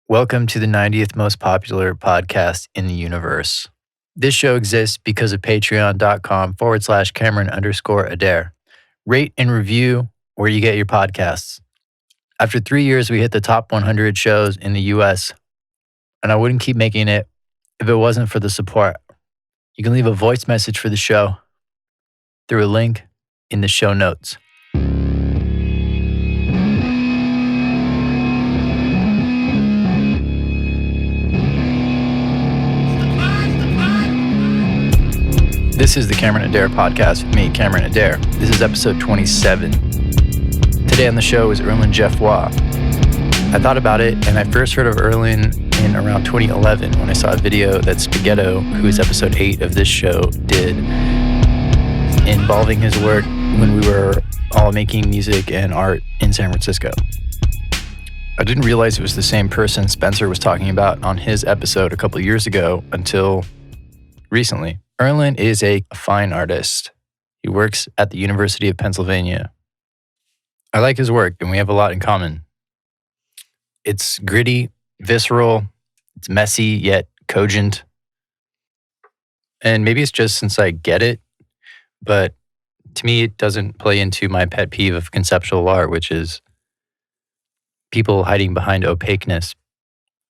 Welcome to the 90th most popular podcast in the universe. This show exists because of patreon.com/Cameron_Adair. Rate and review where you get your podcasts. After 3 years, we hit the top 100 shows in the US, and I wouldn't keep making it if it wasn't for the support. You can leave a voice message for the show through a link in the show notes. This is the Cameron Adair podcast with me, Cameron Adair. This is episode 27. Today on the show is Erlin Geffrard. I thought about it, and I first heard of Erlin in around 2011 when I saw a video that Spaghetto, who is episode 8 of this show, did involving his work when we were all making music and art in San Francisco. I didn't realize it was the same person Spencer was talking about on his episode a couple years ago until recently. Erlin is a fine artist. He works at the University of Pennsylvania. I like his work, and we have a lot in common. It's gritty, visceral, it's messy, yet cogent. And maybe it's just since I get it, but to me, it doesn't play into my pet peeve of conceptual art, which is people hiding behind opaqueness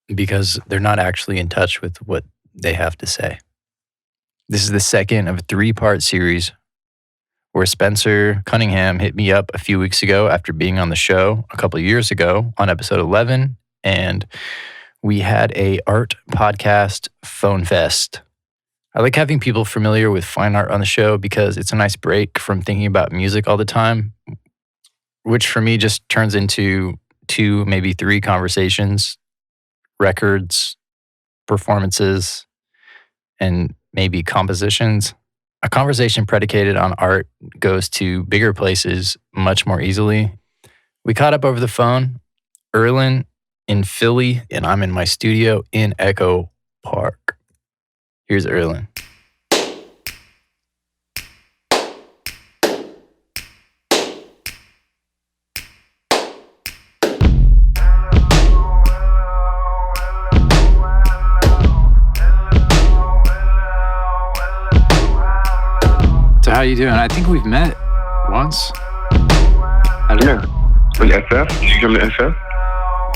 because they're not actually in touch with what they have to say. This is the second of a 3-part series where Spencer Cunningham hit me up a few weeks ago after being on the show a couple of years ago on episode 11, and we had a art podcast phone fest. I like having people familiar with fine art on the show because it's a nice break from thinking about music all the time, which for me just turns into 2, maybe 3 conversations, records, performances, and maybe compositions. A conversation predicated on art goes to bigger places much more easily. We caught up over the phone, Erlin in Philly, and I'm in my studio in Echo Park. Here's Erlin. So how you doing? I think we've met once. Yeah. In SF? Did you come to SF?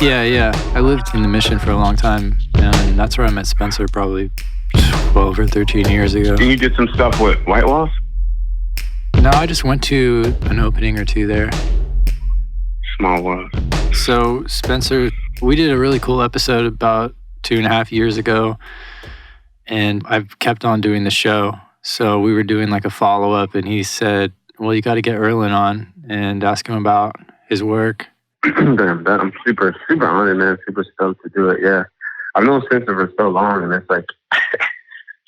Yeah. I lived in the Mission for a long time, and that's where I met Spencer probably 12 or 13 years ago. And you did some stuff with White Walls? No, I just went to an opening or 2 there. Small World. So Spencer, we did a really cool episode about 2.5 years ago, and I've kept on doing the show. So we were doing like a follow-up, and he said, well, you got to get Erlin on and ask him about his work. Damn, I'm super, super honored, man. Super stoked to do it, yeah. I've known Spencer for so long, and it's like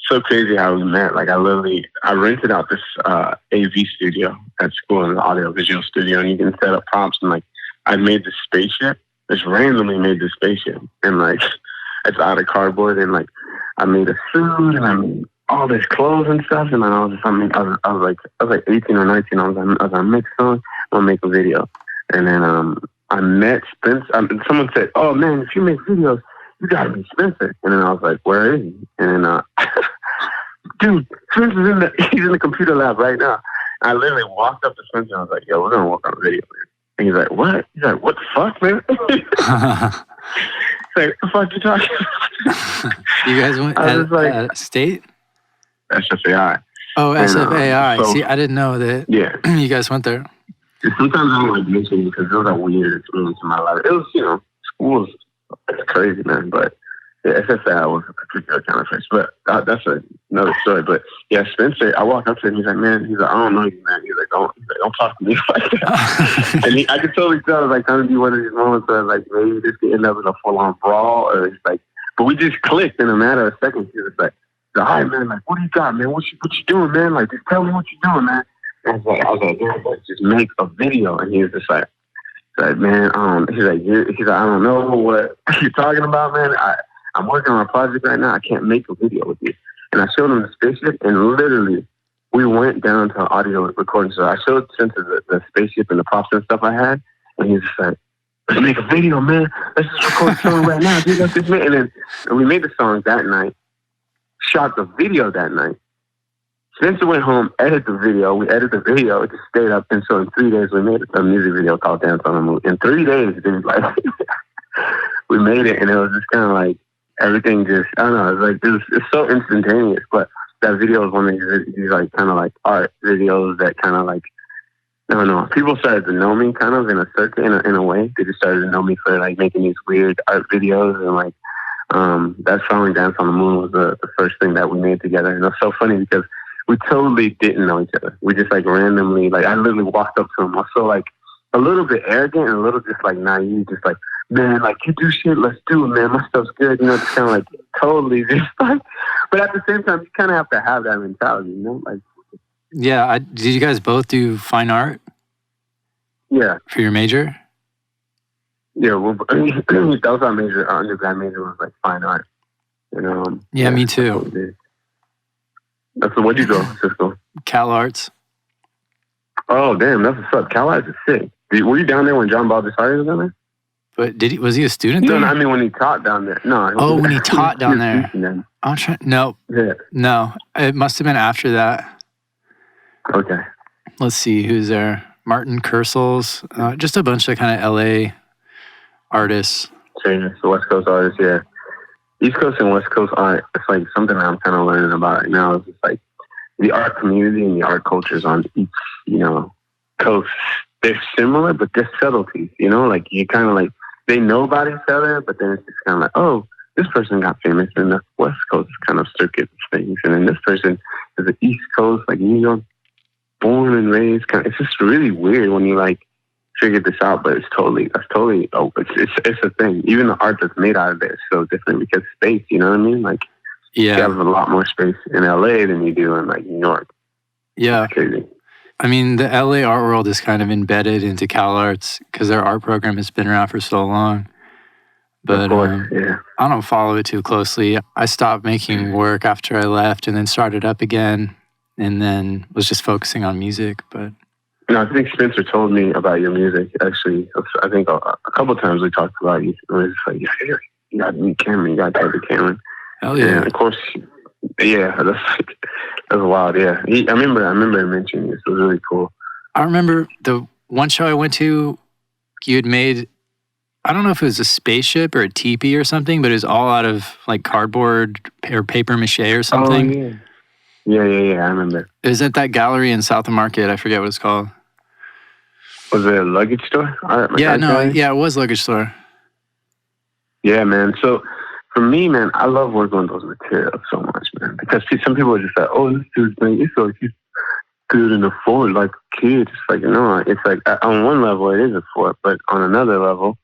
so crazy how we met. Like I rented out this AV studio at school, an audio visual studio, and you can set up prompts, and like I made this spaceship, just randomly made this spaceship, and like it's out of cardboard, and like I made a suit, and I made all this clothes and stuff, and then I was like 18 or 19. I was on mix song. I'm gonna make a video, and then I met Spencer. Someone said, "Oh man, if you make videos, you gotta be Spencer." And then I was like, "Where is he?" And then, dude, Spencer's he's in the computer lab right now. I literally walked up to Spencer and I was like, "Yo, we're gonna work on a video, man." And he's like, "What?" He's like, "What the fuck, man?" He's like, "What the fuck you talking about?" You guys went at State? SFAI. Oh, And, SFAI. so, See, I didn't know that. Yeah. You guys went there. Sometimes I don't like mentioning because it was a weird experience in my life. It was, school it's crazy, man. But yeah, SFAI was a particular kind of place. But that's another story. But yeah, Spencer, I walked up to him. He's like, "Man," I don't know you, man. He's like, don't talk to me like that. And I could totally tell it was like kind of be one of these moments where like maybe this could end up in a full-on brawl, or it's like, but we just clicked in a matter of seconds. He was like, "All right, man, like, what do you got, man? What you doing, man? Like, just tell me what you doing, man." And I was like, "Man, like, just make a video." And he was just like, "Man, he's like, I don't know what you're talking about, man. I'm working on a project right now. I can't make a video with you." And I showed him the spaceship, and literally, we went down to audio recording. So I showed Spencer the spaceship and the props and stuff I had, and he's just like, let's make a video, man. Let's just record a song right now, dude. Let's just make it. And we made the song that night, shot the video that night. Spencer went home, edited the video. We edited the video. It just stayed up. And so in 3 days, we made a music video called Dance on the Moon. In 3 days, dude, like, we made it. And it was just kind of like, everything just, I don't know, it's so instantaneous. But that video is one of these like, kind of like art videos that kind of like, I don't know, people started to know me kind of in a circuit, in a way. They just started to know me for like making these weird art videos. And like, that song Dance on the Moon was the first thing that we made together. And it was so funny because we totally didn't know each other. We just like randomly, like I literally walked up to him. I was so like a little bit arrogant and a little just like naive, just like, man, like you do shit, let's do it, man. My stuff's good, you know, just kind of like totally just like, but at the same time, you kind of have to have that mentality, you know, like. Yeah, did you guys both do fine art? Yeah. For your major? Yeah, well, that was our major. Our undergrad major was like fine art. You know. Yeah, me too. That's what'd you go, Cisco? Cal Arts. Oh damn, that's what's up. Cal Arts is sick. Were you down there when John Baldessari was down there? But was he a student there? No, I mean when he taught down there. No. Oh, when he taught down there. I'm trying. No. Yeah. No, it must have been after that. Okay. Let's see who's there. Martin Kersels, just a bunch of kind of LA artists. Sure, so West Coast artists, yeah. East Coast and West Coast art, it's like something I'm kind of learning about right now. It's just like the art community and the art cultures on each, you know, coast. They're similar, but there's subtleties, you know? Like you kind of like, they know about each other, but then it's just kind of like, oh, this person got famous in the West Coast kind of circuit things. And then this person is the East Coast, like New York, born and raised. It's just really weird when you like figure this out, but it's totally it's a thing. Even the art that's made out of it is so different because space, you know what I mean? Like, yeah, you have a lot more space in LA than you do in like New York. Yeah, it's crazy. I mean, the LA art world is kind of embedded into Cal Arts because their art program has been around for so long. But of course, yeah. I don't follow it too closely. I stopped making work after I left and then started up again and then was just focusing on music. But no, I think Spencer told me about your music, actually. I think a couple of times we talked about you. It was like, you got to meet Cameron, you got to talk to Cameron. Hell yeah. And of course, yeah, that's wild, yeah. I remember him mentioning this. It was really cool. I remember the one show I went to, you had made, I don't know if it was a spaceship or a teepee or something, but it was all out of like cardboard or paper mache or something. Oh, yeah. Yeah, I remember. It was at that gallery in South of Market. I forget what it's called. Was it a luggage store? It was luggage store. Yeah, man. So for me, man, I love working on those materials so much, man. Because some people are just like, oh, this dude's like, it's like he's good in a fort, like a kid. It's like, no, it's like on one level it is a fort, but on another level,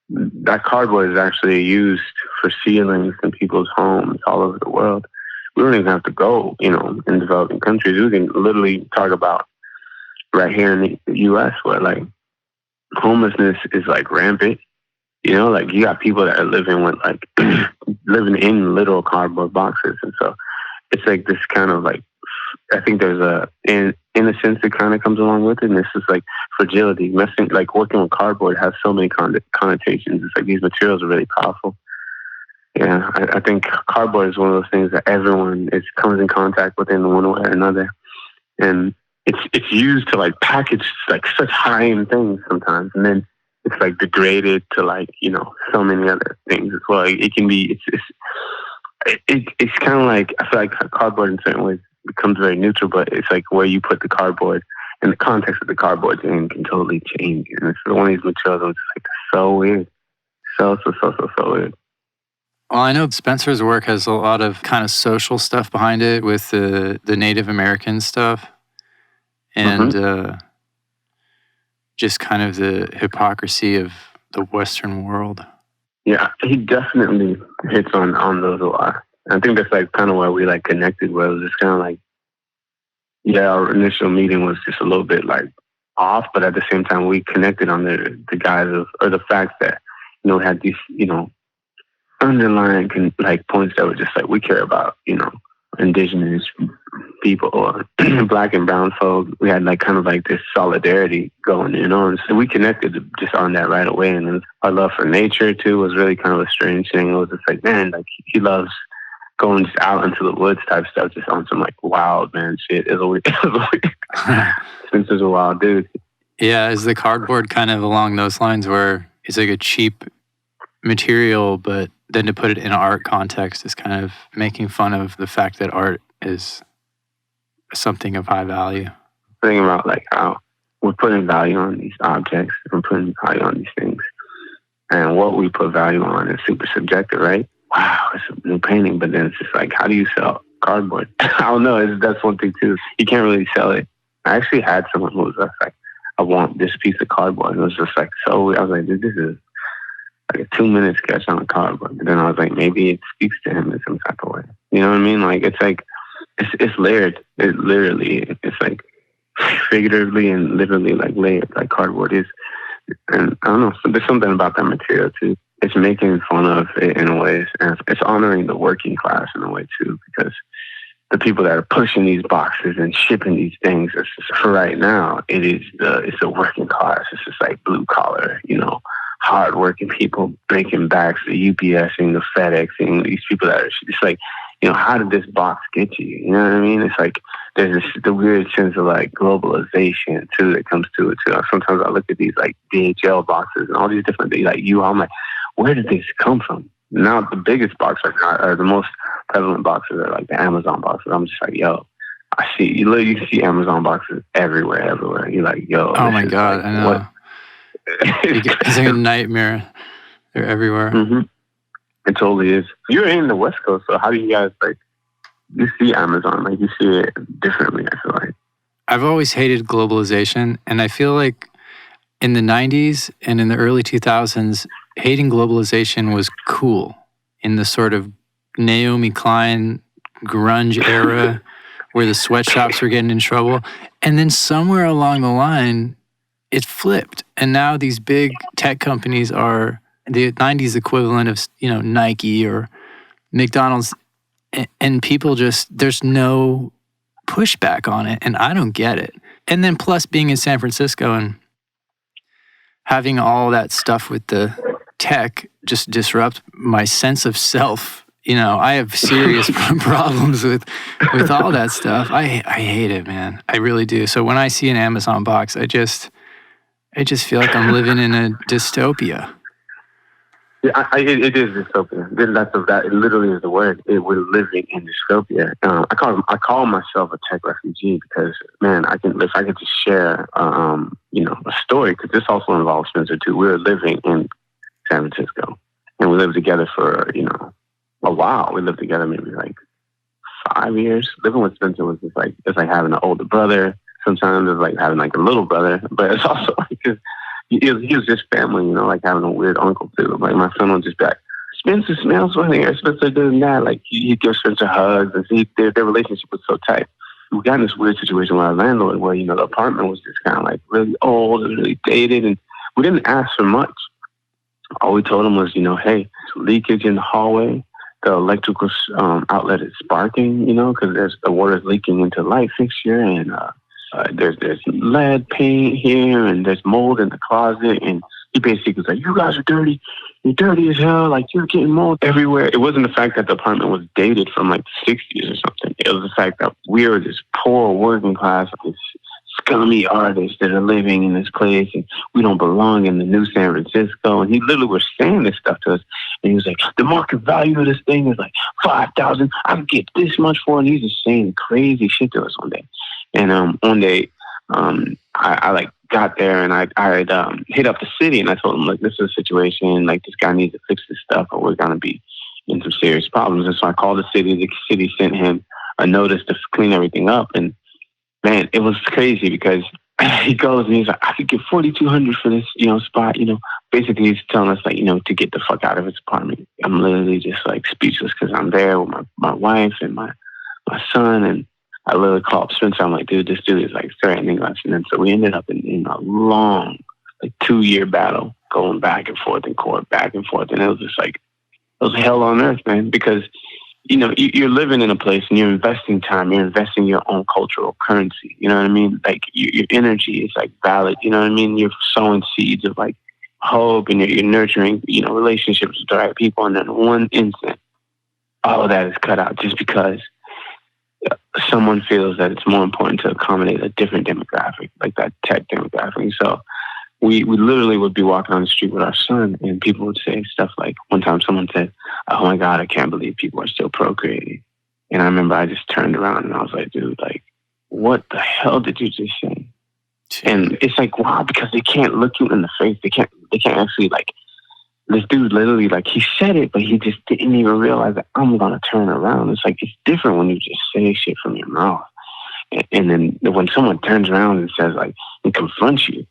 that cardboard is actually used for ceilings in people's homes all over the world. We don't even have to go, you know, in developing countries. We can literally talk about right here in the U.S. where like homelessness is like rampant. You know, like you got people that are living with like living in literal cardboard boxes, and so it's like this kind of like I think there's a innocence that kind of comes along with it, and this is like fragility. Messing like working with cardboard has so many connotations. It's like these materials are really powerful. Yeah, I think cardboard is one of those things that everyone comes in contact with in one way or another, and it's used to like package like such high-end things sometimes, and then it's like degraded to like, you know, so many other things as well. It can be it's kind of like I feel like cardboard in certain ways becomes very neutral, but it's like where you put the cardboard and the context of the cardboard in can totally change. And it's one of these materials that's like so weird, so weird. Well, I know Spencer's work has a lot of kind of social stuff behind it with the Native American stuff and just kind of the hypocrisy of the Western world. Yeah, he definitely hits on those a lot. I think that's like kind of where we like connected, where it was just kind of like, yeah, our initial meeting was just a little bit like off, but at the same time we connected on the guise of, or the fact that, you know, we had these, you know, underlying like points that were just like, we care about, you know, indigenous people, or black and brown folk. We had like kind of like this solidarity going, and so we connected just on that right away. And then our love for nature too was really kind of a strange thing. It was just like, man, like he loves going just out into the woods type stuff, just on some like wild man shit. It was a weird since he's a wild dude. Yeah, is the cardboard kind of along those lines where it's like a cheap material, but then to put it in an art context is kind of making fun of the fact that art is something of high value? Thinking about like how we're putting value on these objects, we're putting value on these things, and what we put value on is super subjective, right? Wow, it's a new painting, but then it's just like, how do you sell cardboard? I don't know. That's one thing too. You can't really sell it. I actually had someone who was just like, I want this piece of cardboard. And it was just like, so I was like, dude, this is like a 2-minute sketch on a cardboard. But then I was like, maybe it speaks to him in some type of way. You know what I mean? Like, it's like, it's layered. It literally, it's like figuratively and literally like layered, like cardboard is. And I don't know, there's something about that material too. It's making fun of it in a way, and it's honoring the working class in a way too, because the people that are pushing these boxes and shipping these things, it's just, for right now, it's the working class. It's just like blue collar, hard working people breaking backs, the UPSing, the FedExing, these people that are, it's like, how did this box get you? You know what I mean? It's like there's the weird sense of like globalization too that comes to it too. Sometimes I look at these like DHL boxes and all these different things, like I'm like, where did this come from? Now the biggest boxes are the most prevalent boxes are like the Amazon boxes. I'm just like, yo, I see you see Amazon boxes everywhere. You're like, yo, oh my god, like, I know. It's like a nightmare. They're everywhere. Mm-hmm. It totally is. You're in the West Coast, so how do you guys you see Amazon, like you see it differently, I feel like. I've always hated globalization, and I feel like in the 90s and in the early 2000s, hating globalization was cool in the sort of Naomi Klein grunge era where the sweatshops were getting in trouble. And then somewhere along the line, it flipped. And now these big tech companies are the 90s equivalent of, Nike or McDonald's. And people just, there's no pushback on it. And I don't get it. And then plus being in San Francisco and having all that stuff with the tech just disrupt my sense of self. I have serious problems with all that stuff. I hate it, man. I really do. So when I see an Amazon box, I just feel like I'm living in a dystopia. Yeah, it is dystopia. That it literally is the word. We're living in dystopia. I call myself a tech refugee because, man, if I could just share, a story, because this also involves Spencer too. We were living in San Francisco, and we lived together for a while. We lived together maybe like 5 years. Living with Spencer was just like, it's like having an older brother. Sometimes it's like having like a little brother, but it's also like he was just family, like having a weird uncle too. Like my son would just be like, Spencer smells funny, or Spencer doing that. Like he gives Spencer hugs, and their relationship was so tight. We got in this weird situation with our landlord where the apartment was just kind of like really old and really dated, and we didn't ask for much. All we told him was, hey, there's leakage in the hallway. The electrical outlet is sparking, because the water is leaking into the light fixture, and there's lead paint here, and there's mold in the closet. And he basically was like, you guys are dirty. You're dirty as hell. Like, you're getting mold everywhere. It wasn't the fact that the apartment was dated from like the 60s or something. It was the fact that we were this poor working class, this scummy artists that are living in this place, and we don't belong in the new San Francisco. And he literally was saying this stuff to us, and he was like, the market value of this thing is like $5,000. I can get this much for it. And he's just saying crazy shit to us one day. And one day, I like got there, and I hit up the city, and I told him, like, this is a situation, like this guy needs to fix this stuff, or we're gonna be in some serious problems. And so I called the city. The city sent him a notice to clean everything up, and man, it was crazy because he goes and he's like, I could get $4,200 for this, spot. Basically he's telling us like, to get the fuck out of his apartment. I'm literally just like speechless because I'm there with my wife and my son, and I literally called up Spencer. I'm like, dude, this dude is like threatening us. And then so we ended up in a long, like 2-year battle, going back and forth in court, back and forth. And it was just like, it was hell on earth, man, because you're living in a place and you're investing time, you're investing your own cultural currency. You know what I mean? Like your energy is like valid. You know what I mean? You're sowing seeds of like hope, and you're nurturing, relationships with the right people. And then one instant, all of that is cut out just because someone feels that it's more important to accommodate a different demographic, like that tech demographic. So we literally would be walking on the street with our son, and people would say stuff like, one time someone said, "Oh my God, I can't believe people are still procreating." And I remember I just turned around and I was like, dude, like, what the hell did you just say? And it's like, wow, because they can't look you in the face. They can't actually, like, this dude literally, like, he said it, but he just didn't even realize that I'm going to turn around. It's like, it's different when you just say shit from your mouth. And then when someone turns around and says, like, and confronts you,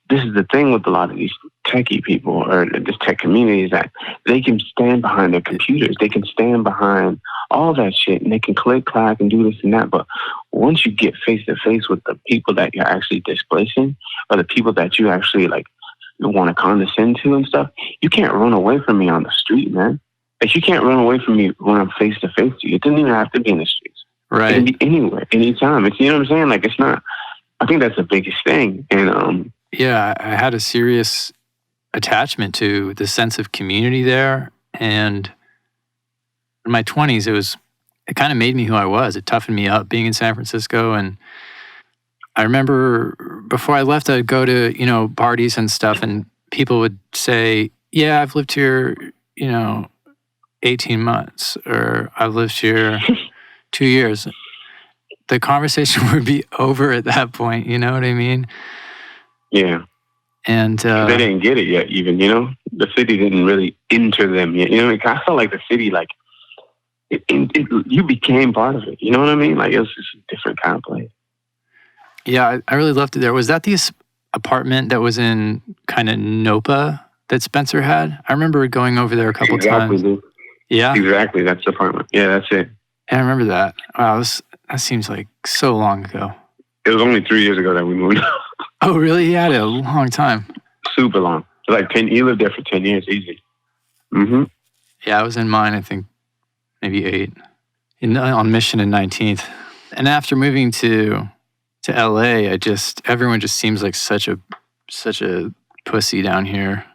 this is the thing with a lot of these techie people or this tech community, is that they can stand behind their computers. They can stand behind all that shit, and they can click, clack, and do this and that. But once you get face to face with the people that you're actually displacing, or the people that you actually, like, you want to condescend to and stuff, you can't run away from me on the street, man. Like, you can't run away from me when I'm face to face to you. It doesn't even have to be in the streets. Right. It can be anywhere, anytime. It's, you know what I'm saying? Like, it's not, I think that's the biggest thing. And yeah, I had a serious attachment to the sense of community there. And in my 20s, it kind of made me who I was. It toughened me up being in San Francisco. And I remember before I left, I'd go to, parties and stuff, and people would say, "Yeah, I've lived here, 18 months, or I've lived here 2 years." The conversation would be over at that point. You know what I mean? Yeah. And they didn't get it yet, even, the city didn't really enter them yet. I felt like the city, like, you became part of it. You know what I mean? Like, it was just a different kind of place. Yeah, I really loved it there. Was that the apartment that was in kind of Nopa that Spencer had? I remember going over there a couple times. Dude. Yeah? Exactly, that's the apartment. Yeah, that's it. I remember that. Wow, that seems like so long ago. It was only 3 years ago that we moved. Oh, really? You had it a long time. Super long. Like 10. He lived there for 10 years, easy. Mm-hmm. Yeah, I was in mine, I think, maybe 8. On Mission and 19th. And after moving to LA, everyone just seems like such a pussy down here.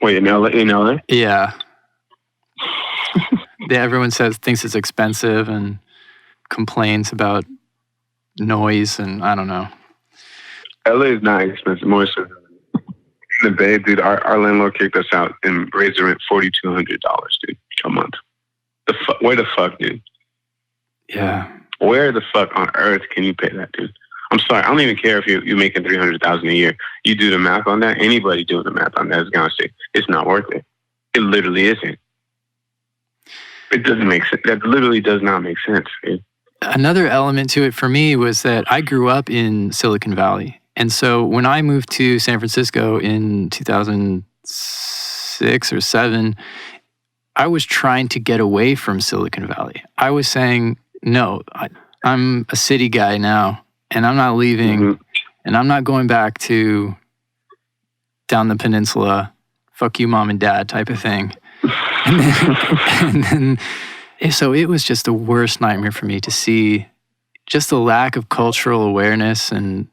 Wait, in LA? Yeah. Everyone thinks it's expensive and complains about noise, and I don't know. LA is not expensive. More expensive. In the Bay, dude, our landlord kicked us out and raised the rent $4,200, dude, a month. Where the fuck, dude? Yeah. Where the fuck on earth can you pay that, dude? I'm sorry, I don't even care if you're making $300,000 a year. You do the math on that. Anybody doing the math on that is gonna say it's not worth it. It literally isn't. It doesn't make sense. That literally does not make sense, dude. Another element to it for me was that I grew up in Silicon Valley. And so when I moved to San Francisco in 2006 or 7, I was trying to get away from Silicon Valley. I was saying, no, I'm a city guy now, and I'm not leaving, and I'm not going back to down the peninsula, fuck you, mom and dad type of thing. So it was just the worst nightmare for me to see just the lack of cultural awareness and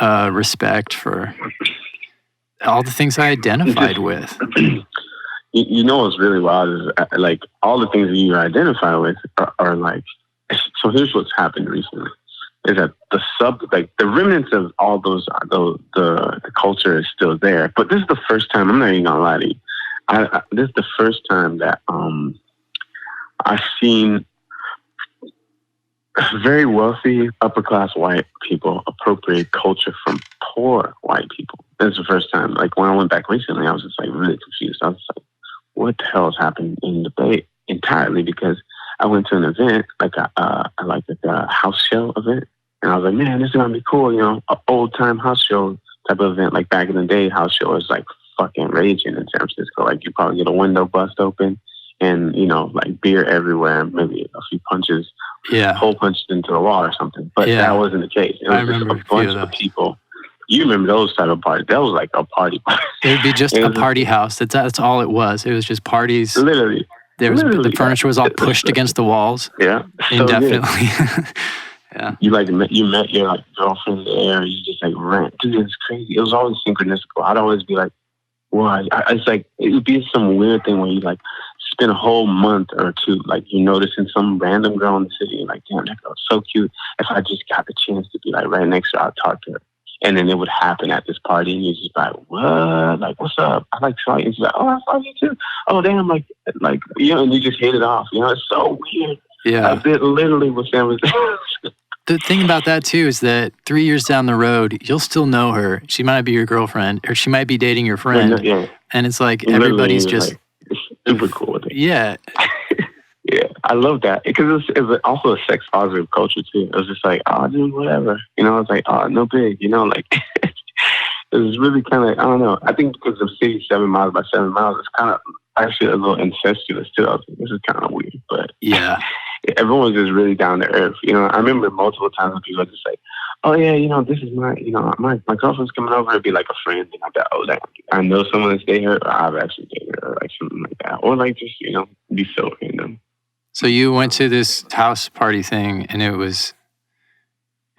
respect for all the things I identified with. You know what's really wild is, like, all the things that you identify with are like, so here's what's happened recently, is that the remnants of all those, the culture is still there. But this is the first time, I'm not even gonna lie to you, this is the first time that I've seen very wealthy, upper-class white people appropriate culture from poor white people. This is the first time. Like, when I went back recently, I was just, like, really confused. I was like, what the hell is happening in the Bay entirely? Because I went to an event, like a house show event, and I was like, man, this is gonna be cool, an old-time house show type of event. Like, back in the day, house show was, like, fucking raging in San Francisco. Like, you probably get a window bust open, and, like, beer everywhere, and maybe a few punches, hole punched into the wall or something. But that wasn't the case. It was just a bunch of people. You remember those type of parties. That was like a party. It would be just a party house. That's all it was. It was just parties. Literally. The furniture was all pushed against the walls. Yeah. Indefinitely. Yeah. You met your like girlfriend there. You just like ran. Dude, it's crazy. It was always synchronicical. I'd always be like, well, it's like, it would be some weird thing where you like spend a whole month or two, like you're noticing some random girl in the city and like, damn, that girl's so cute. If I just got the chance to be like right next to her, I'd talk to her. And then it would happen at this party and you're just like, what? Like, what's up? I like saw you. And she's like, oh, I saw you too. Oh, damn. Like, you know, and you just hit it off. You know, it's so weird. Yeah. I did literally what Sam was The thing about that too is that 3 years down the road, you'll still know her. She might be your girlfriend, or she might be dating your friend. Yeah. And it's like everybody's just like, it's super cool with it. Yeah. Yeah, I love that because it's also a sex positive culture too. It was just like, oh, dude, whatever. You know, it's like, oh, no big. You know, like it was really kind of, I don't know. I think because the city 7 miles by 7 miles, it's kind of actually a little incestuous too. I was like, this is kind of weird, but yeah. Everyone was just really down to earth. You know, I remember multiple times when people would just like, oh yeah, you know, this is my girlfriend's coming over. It'd be like a friend, and I'd be, oh, that I know someone that's dating her, or I've actually dated her, or like something like that, or like just, you know, be so random. So you went to this house party thing, and it was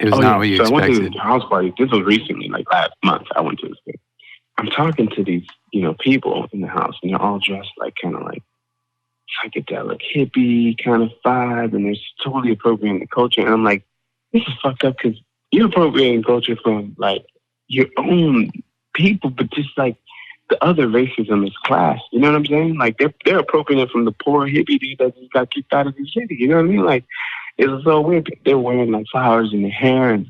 not what you expected. I went to this house party. This was recently, like last month. I went to this thing. I'm talking to these, you know, people in the house, and they're all dressed like kind of like psychedelic hippie kind of vibe, and they're totally appropriating the culture. And I'm like, this is fucked up because you're appropriating culture from like your own people, but just like the other racism is class. You know what I'm saying? Like they're appropriating from the poor hippie dude that just got kicked out of the city. You know what I mean? Like it's so weird. They're wearing like flowers in their hair, and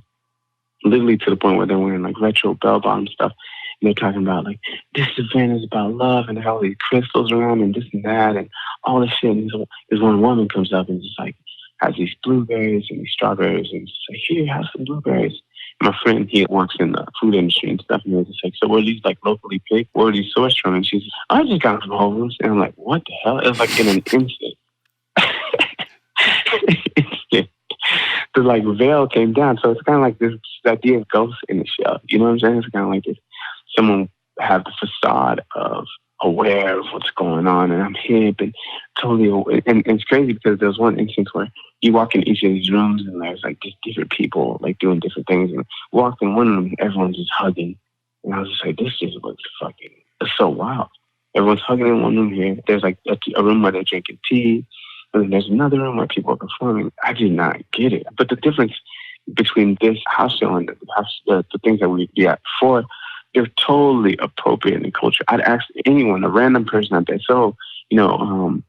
literally to the point where they're wearing like retro bell bottom stuff. And they're talking about like this event is about love and all these crystals around and this and that and all this shit. And there's one woman comes up and just like has these blueberries and these strawberries and just like, here, have some blueberries. My friend, he works in the food industry and stuff, and he was just like, so were these like locally picked? Where are these sourced from? And she's like, I just got them from Whole Foods. And I'm like, what the hell? It was like in an instant. The like veil came down. So it's kind of like this idea of ghosts in the shell. You know what I'm saying? It's kind of like this. Someone have the facade of aware of what's going on, and I'm hip and totally. And it's crazy because there's one instance where you walk in each of these rooms and there's like just different people like doing different things. And walk in one room, everyone's just hugging, and I was just like, this just looks fucking. It's so wild. Everyone's hugging in one room here. There's like a room where they're drinking tea, and then there's another room where people are performing. I did not get it. But the difference between this house show and the things that we be at before, they're totally appropriate in the culture. I'd ask anyone, a random person out there, so, you know,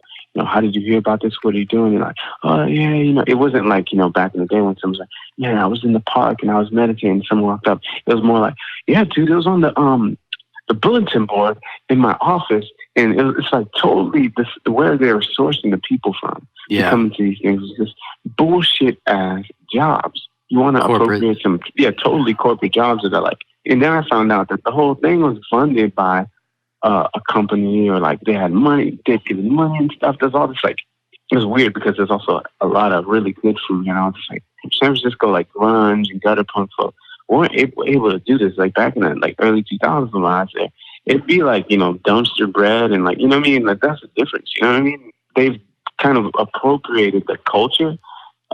how did you hear about this? What are you doing? And like, oh, yeah, you know, it wasn't like, you know, back in the day when someone was like, yeah, I was in the park and I was meditating and someone walked up. It was more like, yeah, dude, it was on the bulletin board in my office. And it's like totally where they were sourcing the people from to come into these things is just bullshit ass jobs. You want to appropriate some, totally corporate jobs that are like, and then I found out that the whole thing was funded by a company, or like they had money, they'd given money and stuff. There's all this like, it was weird because there's also a lot of really good food, you know, just like San Francisco, like grunge and gutter punk folk weren't able to do this. Like back in the like early 2000s when I was there, it'd be like, you know, dumpster bread and like, you know what I mean? Like that's the difference, you know what I mean? They've kind of appropriated the culture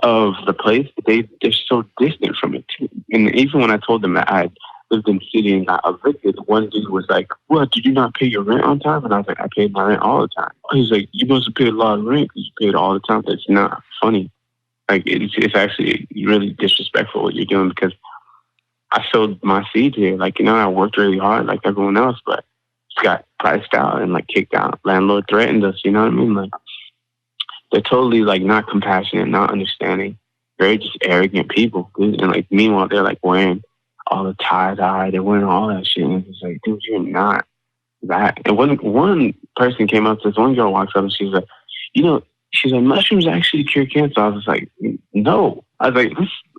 of the place. They're so distant from it too. And even when I told them that I lived in the city and got evicted, one dude was like, what, did you not pay your rent on time? And I was like, I paid my rent all the time. He's like, you must have paid a lot of rent because you paid all the time. That's not funny. Like, it's actually really disrespectful what you're doing, because I sowed my seed here. Like, you know, I worked really hard like everyone else, but just got priced out and like kicked out. Landlord threatened us, you know what I mean? Like, they're totally like not compassionate, not understanding, very just arrogant people. And like, meanwhile, they're like wearing all the tie-dye, they're wearing all that shit. And it's like, dude, you're not that. And one person came up to this one girl, walks up and she's like, you know, she's like, mushrooms actually cure cancer. I was like, no. I was like,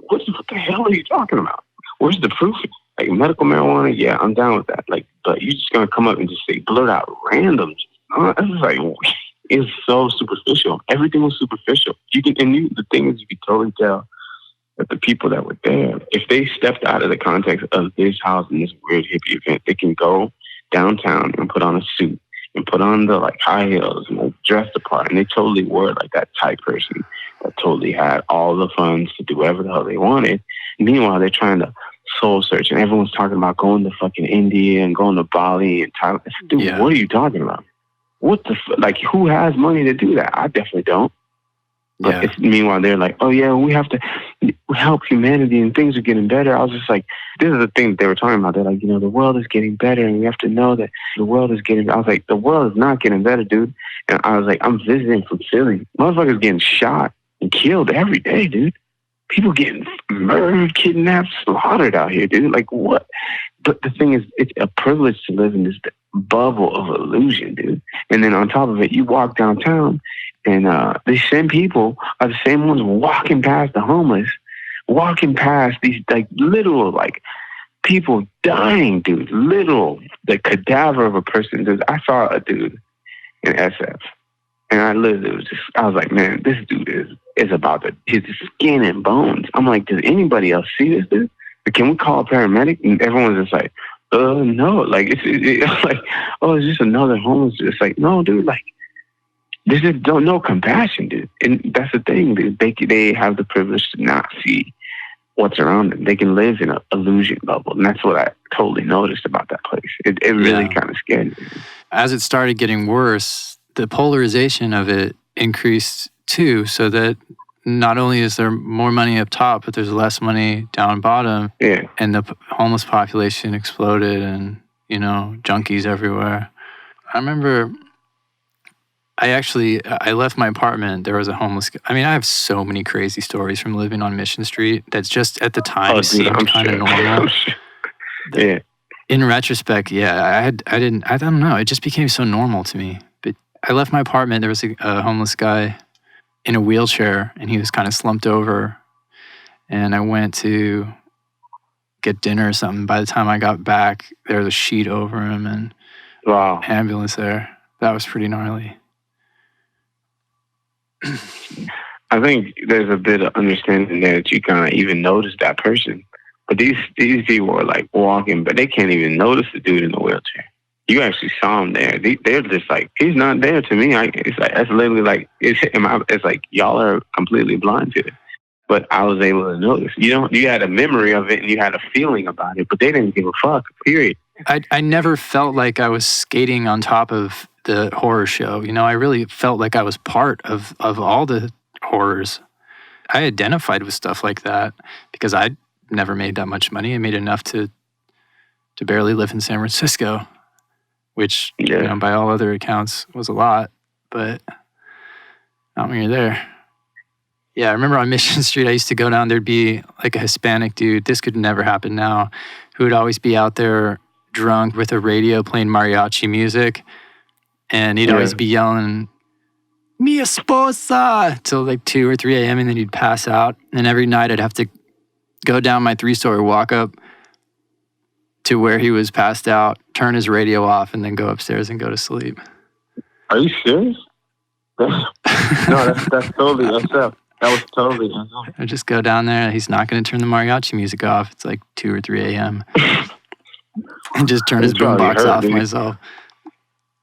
what the hell are you talking about? Where's the proof? Like, medical marijuana, yeah, I'm down with that. Like, but you're just gonna come up and just say, blurt out random. That's like, it's so superficial. Everything was superficial. The thing is, you can totally tell that the people that were there, if they stepped out of the context of this house and this weird hippie event, they can go downtown and put on a suit and put on the like high heels and like dress the part. And they totally were like that type person that totally had all the funds to do whatever the hell they wanted. Meanwhile, they're trying to soul search, and everyone's talking about going to fucking India and going to Bali and Thailand. Dude, what are you talking about? What the like? Who has money to do that? I definitely don't. But meanwhile, they're like, oh yeah, we have to help humanity and things are getting better. I was just like, this is the thing that they were talking about. They're like, you know, the world is getting better and we have to know that the world is getting better. I was like, the world is not getting better, dude. And I was like, I'm visiting from Philly. Motherfuckers getting shot and killed every day, dude. People getting murdered, kidnapped, slaughtered out here, dude. Like, what? But the thing is, it's a privilege to live in this bubble of illusion, dude. And then on top of it, you walk downtown, and these same people are the same ones walking past the homeless, walking past these, like, literal, like, people dying, dude. Literal, the cadaver of a person. Dude, I saw a dude in SF, and I was like, man, this dude is about his skin and bones. I'm like, does anybody else see this dude? Can we call a paramedic? And everyone's just like, no. Like, it's like, oh, it's just another homeless. It's like, no, dude, like, there's just no compassion, dude. And that's the thing, dude. They have the privilege to not see what's around them. They can live in an illusion bubble. And that's what I totally noticed about that place. It really kind of scared me. As it started getting worse, the polarization of it increased too, so that not only is there more money up top, but there's less money down bottom. Yeah. And the homeless population exploded and, you know, junkies everywhere. I remember I left my apartment. There was a homeless guy. I mean, I have so many crazy stories from living on Mission Street that's just at the time seemed kind of normal. Yeah. In retrospect, I don't know. It just became so normal to me. But I left my apartment. There was a homeless guy in a wheelchair, and he was kind of slumped over. And I went to get dinner or something. By the time I got back, there was a sheet over him and ambulance there. That was pretty gnarly. I think there's a bit of understanding there that you kind of even notice that person. But these people are like walking, but they can't even notice the dude in the wheelchair. You actually saw him there. They're just like, he's not there to me. It's like, that's literally like, it's like y'all are completely blind to it. But I was able to notice. You had a memory of it and you had a feeling about it, but they didn't give a fuck, period. I never felt like I was skating on top of the horror show. You know, I really felt like I was part of all the horrors. I identified with stuff like that because I never made that much money. I made enough to barely live in San Francisco, which, you know, by all other accounts was a lot, but not when you're there. Yeah, I remember on Mission Street, I used to go down, there'd be like a Hispanic dude, this could never happen now, who would always be out there drunk with a radio playing mariachi music, and he'd always be yelling, "Mi esposa," till like 2 or 3 a.m., and then he'd pass out. And every night I'd have to go down my 3-story walk up to where he was passed out, turn his radio off, and then go upstairs and go to sleep. Are you serious? No, that's totally upset. That was totally upset. I just go down there. He's not going to turn the mariachi music off. It's like 2 or 3 a.m. and just turn his boombox off myself.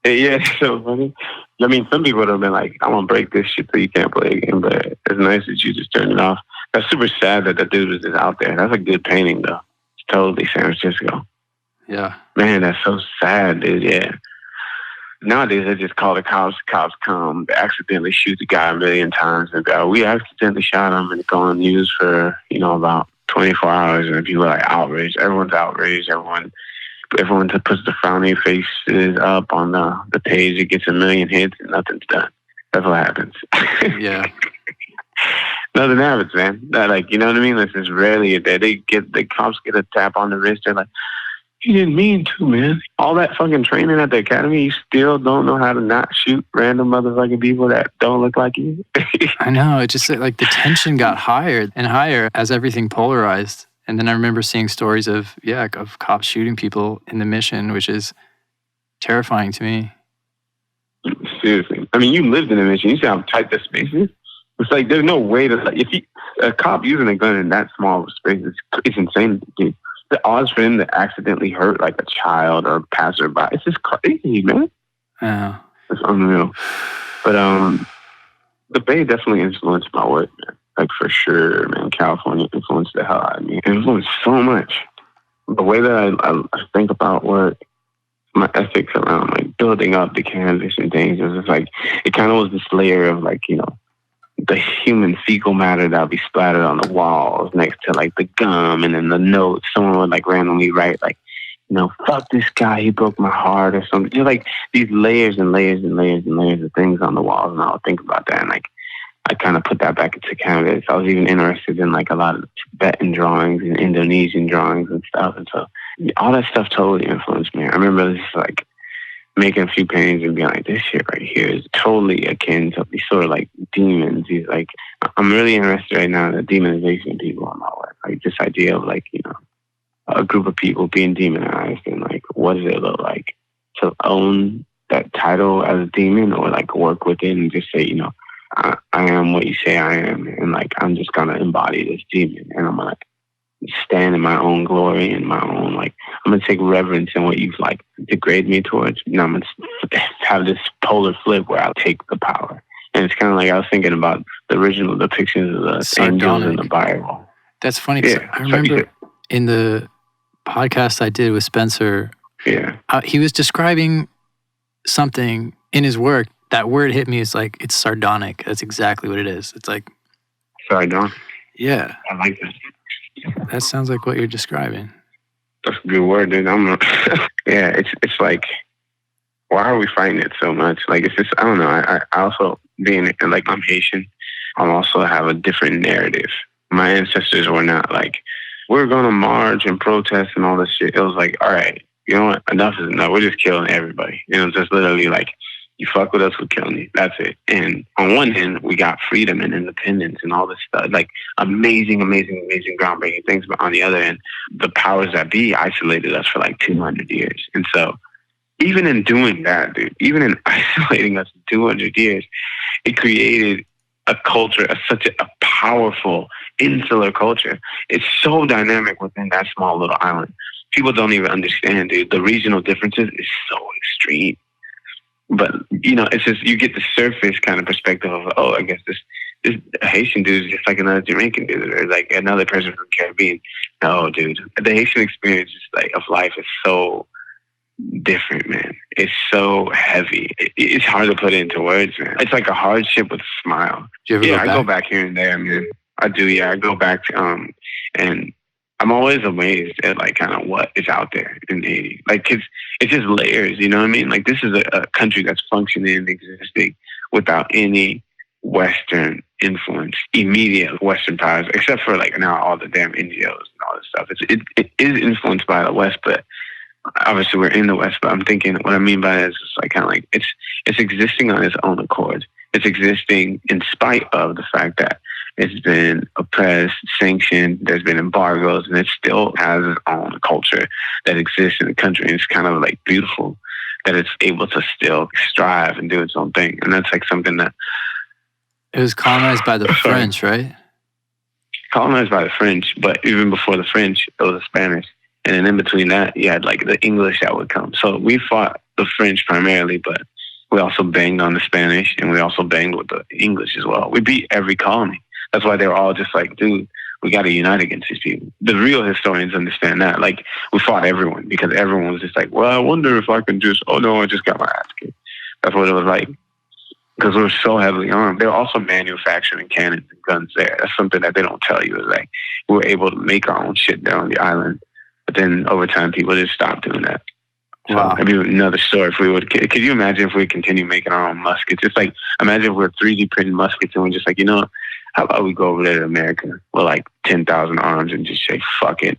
Yeah, it's so funny. I mean, some people would have been like, I'm going to break this shit so you can't play again, but it's nice that you just turned it off. That's super sad that the dude was just out there. That's a good painting, though. It's totally San Francisco. Yeah. Man, that's so sad, dude, yeah. Nowadays, they just call the cops. Cops come, they accidentally shoot the guy a million times, and we accidentally shot him, and go on news for, about 24 hours, and people are like outraged. Everyone's outraged. Everyone puts the frowny faces up on the page. It gets a million hits, and nothing's done. That's what happens. Yeah. Nothing happens, man. Like, you know what I mean? This is rarely that the cops get a tap on the wrist. They're like, "You didn't mean to, man." All that fucking training at the academy, you still don't know how to not shoot random motherfucking people that don't look like you. I know. It just like the tension got higher and higher as everything polarized. And then I remember seeing stories of cops shooting people in the Mission, which is terrifying to me. Seriously. I mean, you lived in the Mission. You see how tight the space is? It's like there's no way to, like, a cop using a gun in that small of a space, it's insane to do. The odds for him to accidentally hurt like a child or a passerby, it's just crazy, man. Yeah. It's unreal. But the Bay definitely influenced my work, man. Like for sure, man. California influenced the hell out of me. It influenced so much. The way that I think about work, my ethics around like building up the canvas and things, it's like it kind of was this layer of like, you know, the human fecal matter that would be splattered on the walls next to like the gum, and then the notes. Someone would like randomly write like, you know, fuck this guy, he broke my heart or something. Just like these layers and layers and layers and layers of things on the walls, and I would think about that, and like I kind of put that back into canvas. I was even interested in like a lot of Tibetan drawings and Indonesian drawings and stuff, and so all that stuff totally influenced me. I remember just like making a few paintings and being like, this shit right here is totally akin to these sort of like demons. He's like, I'm really interested right now in the demonization of people on my work. Like this idea of like, you know, a group of people being demonized, and like, what does it look like to own that title as a demon, or like work within and just say, you know, I am what you say I am, and like I'm just gonna embody this demon, and I'm gonna stand in my own glory and my own like I'm gonna take reverence in what you've like degrade me towards. You know, I'm gonna have this polar flip where I'll take the power. And it's kind of like I was thinking about the original depictions of the angels in the Bible. That's funny. Yeah. I remember in the podcast I did with Spencer, he was describing something in his work. That word hit me. It's like, it's sardonic. That's exactly what it is. It's like sardonic. Yeah, I like that. That sounds like what you're describing. That's a good word, dude. Yeah, it's like, why are we fighting it so much? Like, it's just, I don't know. I also, being like, I'm Haitian, I also have a different narrative. My ancestors were not like, we're going to march and protest and all this shit. It was like, all right, you know what? Enough is enough. We're just killing everybody. You know, just literally like, you fuck with us, we're killing you. That's it. And on one hand, we got freedom and independence and all this stuff, like amazing, groundbreaking things. But on the other end, the powers that be isolated us for like 200 years. And so even in doing that, dude, even in isolating us for 200 years, it created a culture, such a powerful insular culture. It's so dynamic within that small little island. People don't even understand, dude. The regional differences is so extreme. But, you know, it's just, you get the surface kind of perspective of, oh, I guess this Haitian dude is just like another Jamaican dude, or like another person from the Caribbean. No, dude. The Haitian experience of life is so different, man. It's so heavy. It's hard to put it into words, man. It's like a hardship with a smile. I go back here and there, man. I do, yeah. I go back, and I'm always amazed at like kind of what is out there in Haiti. Like it's just layers, you know what I mean? Like this is a country that's functioning and existing without any Western influence, immediate Western powers, except for like now all the damn NGOs and all this stuff. It is influenced by the West, but obviously we're in the West. But I'm thinking what I mean by it is just like kind of like it's existing on its own accord. It's existing in spite of the fact that it's been oppressed, sanctioned, there's been embargoes, and it still has its own culture that exists in the country. And it's kind of like beautiful that it's able to still strive and do its own thing. And that's like something that... It was colonized by the French, right? Colonized by the French, but even before the French, it was the Spanish. And then in between that, you had like the English that would come. So we fought the French primarily, but we also banged on the Spanish, and we also banged with the English as well. We beat every colony. That's why they were all just like, dude, we got to unite against these people. The real historians understand that. Like, we fought everyone because everyone was just like, well, I wonder if I can just, oh no, I just got my ass kicked. That's what it was like. Because we were so heavily armed. They were also manufacturing cannons and guns there. That's something that they don't tell you. Is like, we were able to make our own shit there on the island. But then over time, people just stopped doing that. So wow. It'd be another story if we would. Could you imagine if we continue making our own muskets? It's like, imagine if we're 3D printing muskets and we're just like, you know, how about we go over there to America with like 10,000 arms and just say, fuck it.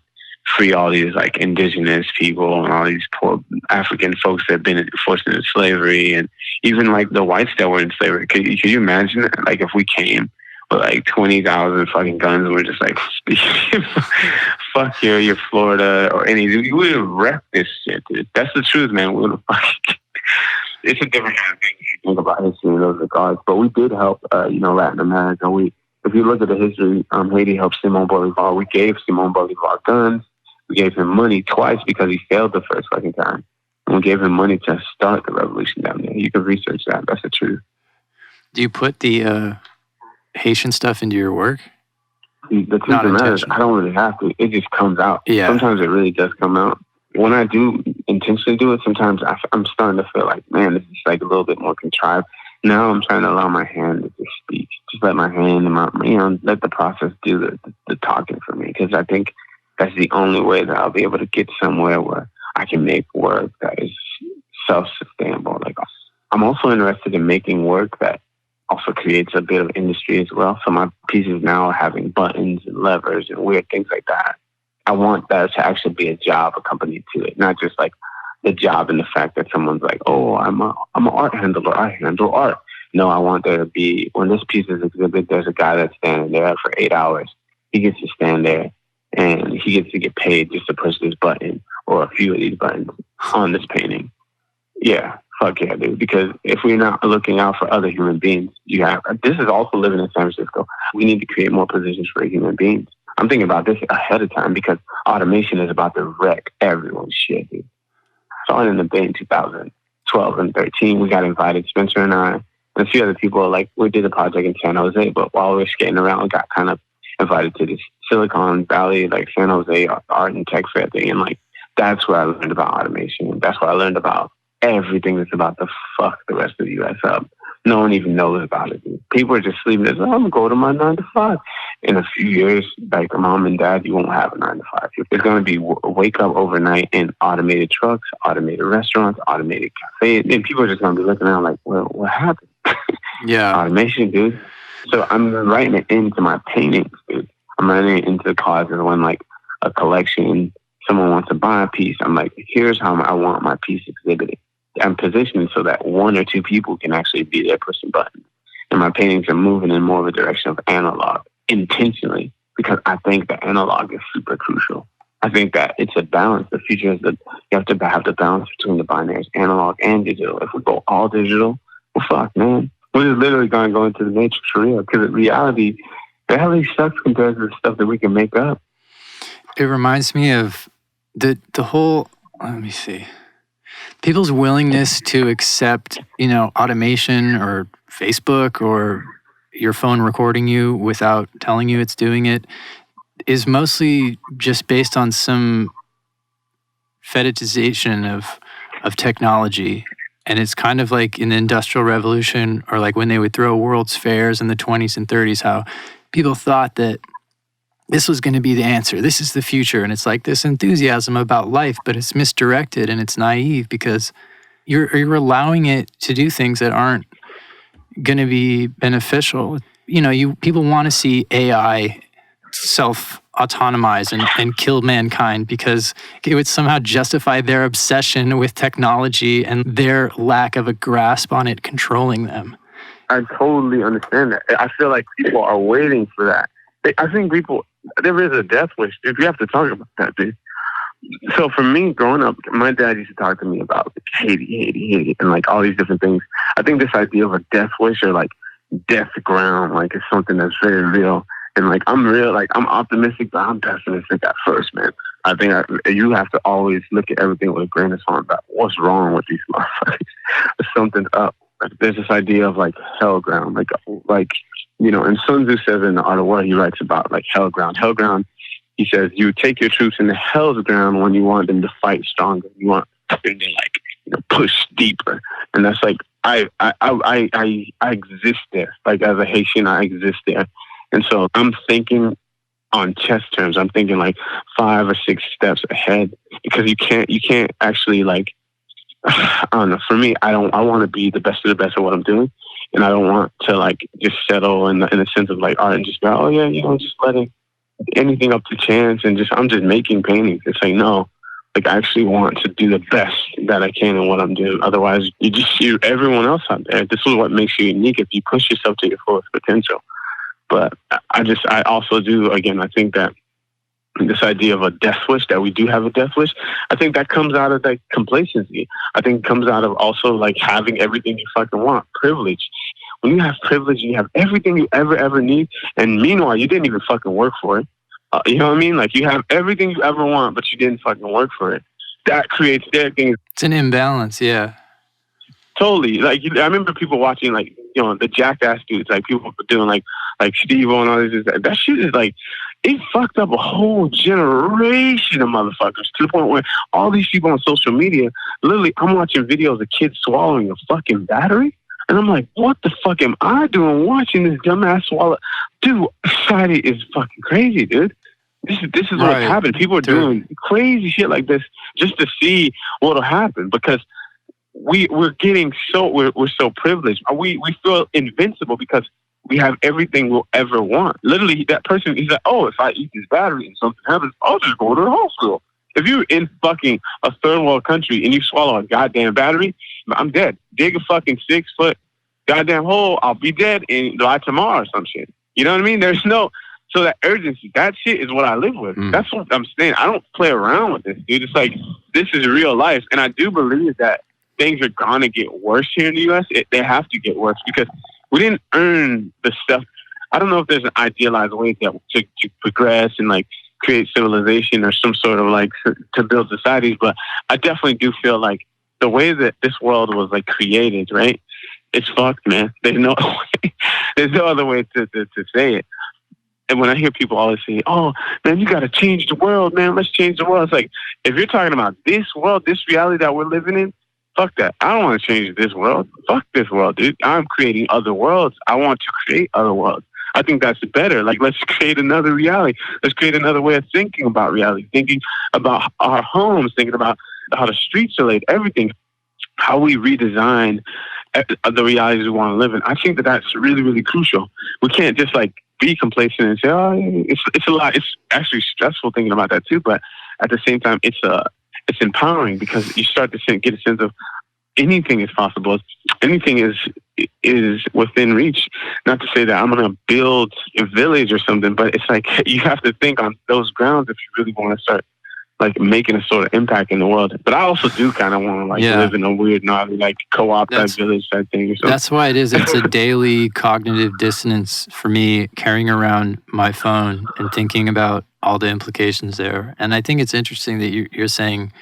Free all these like indigenous people and all these poor African folks that have been forced into slavery, and even like the whites that were in slavery. Could you imagine that? Like if we came with like 20,000 fucking guns and we're just like, fuck you, you're Florida or any, we would have wrecked this shit, dude. That's the truth, man. We would have fucking, it's a different kind of thing if you think about history in those regards. But we did help, Latin America. If you look at the history, Haiti helped Simon Bolivar. We gave Simon Bolivar guns. We gave him money twice because he failed the first fucking time. and we gave him money to start the revolution down there. You can research that. That's the truth. Do you put the Haitian stuff into your work? The truth of the matter is, I don't really have to. It just comes out. Yeah. Sometimes it really does come out. When I do intentionally do it, sometimes I'm starting to feel like, man, this is like a little bit more contrived. Now I'm trying to allow my hand to just speak. Just let my hand and let the process do the talking for me. Because I think that's the only way that I'll be able to get somewhere where I can make work that is self-sustainable. Like, I'm also interested in making work that also creates a bit of industry as well. So my pieces now are having buttons and levers and weird things like that. I want that to actually be a job accompanied to it, not just like the job and the fact that someone's like, oh, I'm an art handler, I handle art. No, I want there to be, when this piece is exhibited, there's a guy that's standing there for 8 hours. He gets to stand there and he gets to get paid just to push this button or a few of these buttons on this painting. Yeah. Fuck yeah, dude. Because if we're not looking out for other human beings, this is also living in San Francisco. We need to create more positions for human beings. I'm thinking about this ahead of time because automation is about to wreck everyone's shit, dude. Starting in the Bay in 2012 and 13, we got invited, Spencer and I, and a few other people. Like, we did a project in San Jose, but while we were skating around, we got kind of invited to this Silicon Valley, like San Jose art and tech fair thing. And like, that's where I learned about automation. That's where I learned about everything that's about to fuck the rest of the U.S. up. No one even knows about it. People are just sleeping. I'm going to go to my 9 to 5. In a few years, like mom and dad, you won't have a 9 to 5. It's going to be wake up overnight in automated trucks, automated restaurants, automated cafes. And people are just going to be looking around like, well, what happened? Yeah. Automation, dude. So I'm writing it into my paintings, dude. I'm writing it into the closet when like a collection, someone wants to buy a piece. I'm like, here's how I want my piece exhibited. I'm positioning so that 1 or 2 people can actually be there pushing buttons. And my paintings are moving in more of a direction of analog intentionally because I think the analog is super crucial. I think that it's a balance. The future is that you have to have the balance between the binaries, analog and digital. If we go all digital, well, fuck, man. We're just literally going to go into the matrix for real because reality sucks compared to the stuff that we can make up. It reminds me of the whole, let me see. People's willingness to accept, automation or Facebook or your phone recording you without telling you it's doing it is mostly just based on some fetishization of technology. And it's kind of like in the Industrial Revolution or like when they would throw World's Fairs in the 20s and 30s, how people thought that this was going to be the answer. This is the future. And it's like this enthusiasm about life, but it's misdirected and it's naive because you're allowing it to do things that aren't going to be beneficial. People want to see AI self-autonomize and kill mankind because it would somehow justify their obsession with technology and their lack of a grasp on it controlling them. I totally understand that. I feel like people are waiting for that. I think there is a death wish, dude. We have to talk about that, dude. So for me, growing up, my dad used to talk to me about like, Haiti, and like all these different things. I think this idea of a death wish or like death ground, like it's something that's very real. And like I'm optimistic, but I'm pessimistic at first, man. I think you have to always look at everything with a grain of salt about what's wrong with these motherfuckers. Something's up. Like, there's this idea of like hell ground, like and Sun Tzu says in The Art of War, he writes about like hell ground. Hell ground, he says, you take your troops in the hell's ground when you want them to fight stronger. You want them to push deeper. And that's like I exist there. Like as a Haitian, I exist there. And so I'm thinking on chess terms. I'm thinking like 5 or 6 steps ahead because you can't actually like I don't know. For me, I want to be the best of the best at what I'm doing. And I don't want to like just settle in the sense of like art and just go, oh yeah, just letting anything up to chance and I'm just making paintings. It's like, no, like I actually want to do the best that I can in what I'm doing. Otherwise you just see everyone else out there. This is what makes you unique if you push yourself to your fullest potential. But I also do, again, I think that this idea of a death wish, that we do have a death wish, I think that comes out of like complacency. I think it comes out of also like having everything you fucking want, privilege. When you have privilege, you have everything you ever need, and meanwhile, you didn't even fucking work for it. You know what I mean? Like you have everything you ever want, but you didn't fucking work for it. that creates their things. It's an imbalance, yeah. Totally. Like, I remember people watching, like, you know, the Jackass dudes, like people doing like Steve-O and all this. That shit is like, it fucked up a whole generation of motherfuckers to the point where all these people on social media, literally, I'm watching videos of kids swallowing a fucking battery. And I'm like, what the fuck am I doing watching this dumbass swallow? Dude, society is fucking crazy, dude. This is what's happening. People are doing crazy shit like this just to see what'll happen, because we're getting we're so privileged. We feel invincible because we have everything we'll ever want. Literally, that person, he's like, oh, if I eat this battery and something happens, I'll just go to the hospital. If you're in fucking a third world country and you swallow a goddamn battery, I'm dead. Dig a fucking 6-foot goddamn hole, I'll be dead and die tomorrow or some shit. You know what I mean? There's no, so that urgency, that shit is what I live with. That's what I'm saying. I don't play around with this, dude. It's like, this is real life. And I do believe that things are going to get worse here in the U.S. They have to get worse because we didn't earn the stuff. I don't know if there's an idealized way to progress and like create civilization or some sort of like to build societies, but I definitely do feel like the way that this world was like created, right? It's fucked, man. There's no way. There's no other way to say it. And when I hear people always say, oh, man, you got to change the world, man. Let's change the world. It's like, if you're talking about this world, this reality that we're living in, fuck that. I don't want to change this world. Fuck this world, dude. I'm creating other worlds. I want to create other worlds. I think that's better. Like, let's create another reality. Let's create another way of thinking about reality, thinking about our homes, thinking about how the streets are laid, everything, how we redesign the realities we want to live in. I think that that's really, really crucial. We can't just like be complacent and say, oh, it's a lot. It's actually stressful thinking about that too. But at the same time, it's empowering because you start to get a sense of anything is possible. Anything is within reach. Not to say that I'm going to build a village or something, but it's like you have to think on those grounds if you really want to start like making a sort of impact in the world. But I also do kind of want to like live in a weird, gnarly, like co-op type village type thing or something. That's why it is. It's a daily cognitive dissonance for me carrying around my phone and thinking about all the implications there. And I think it's interesting that you're saying,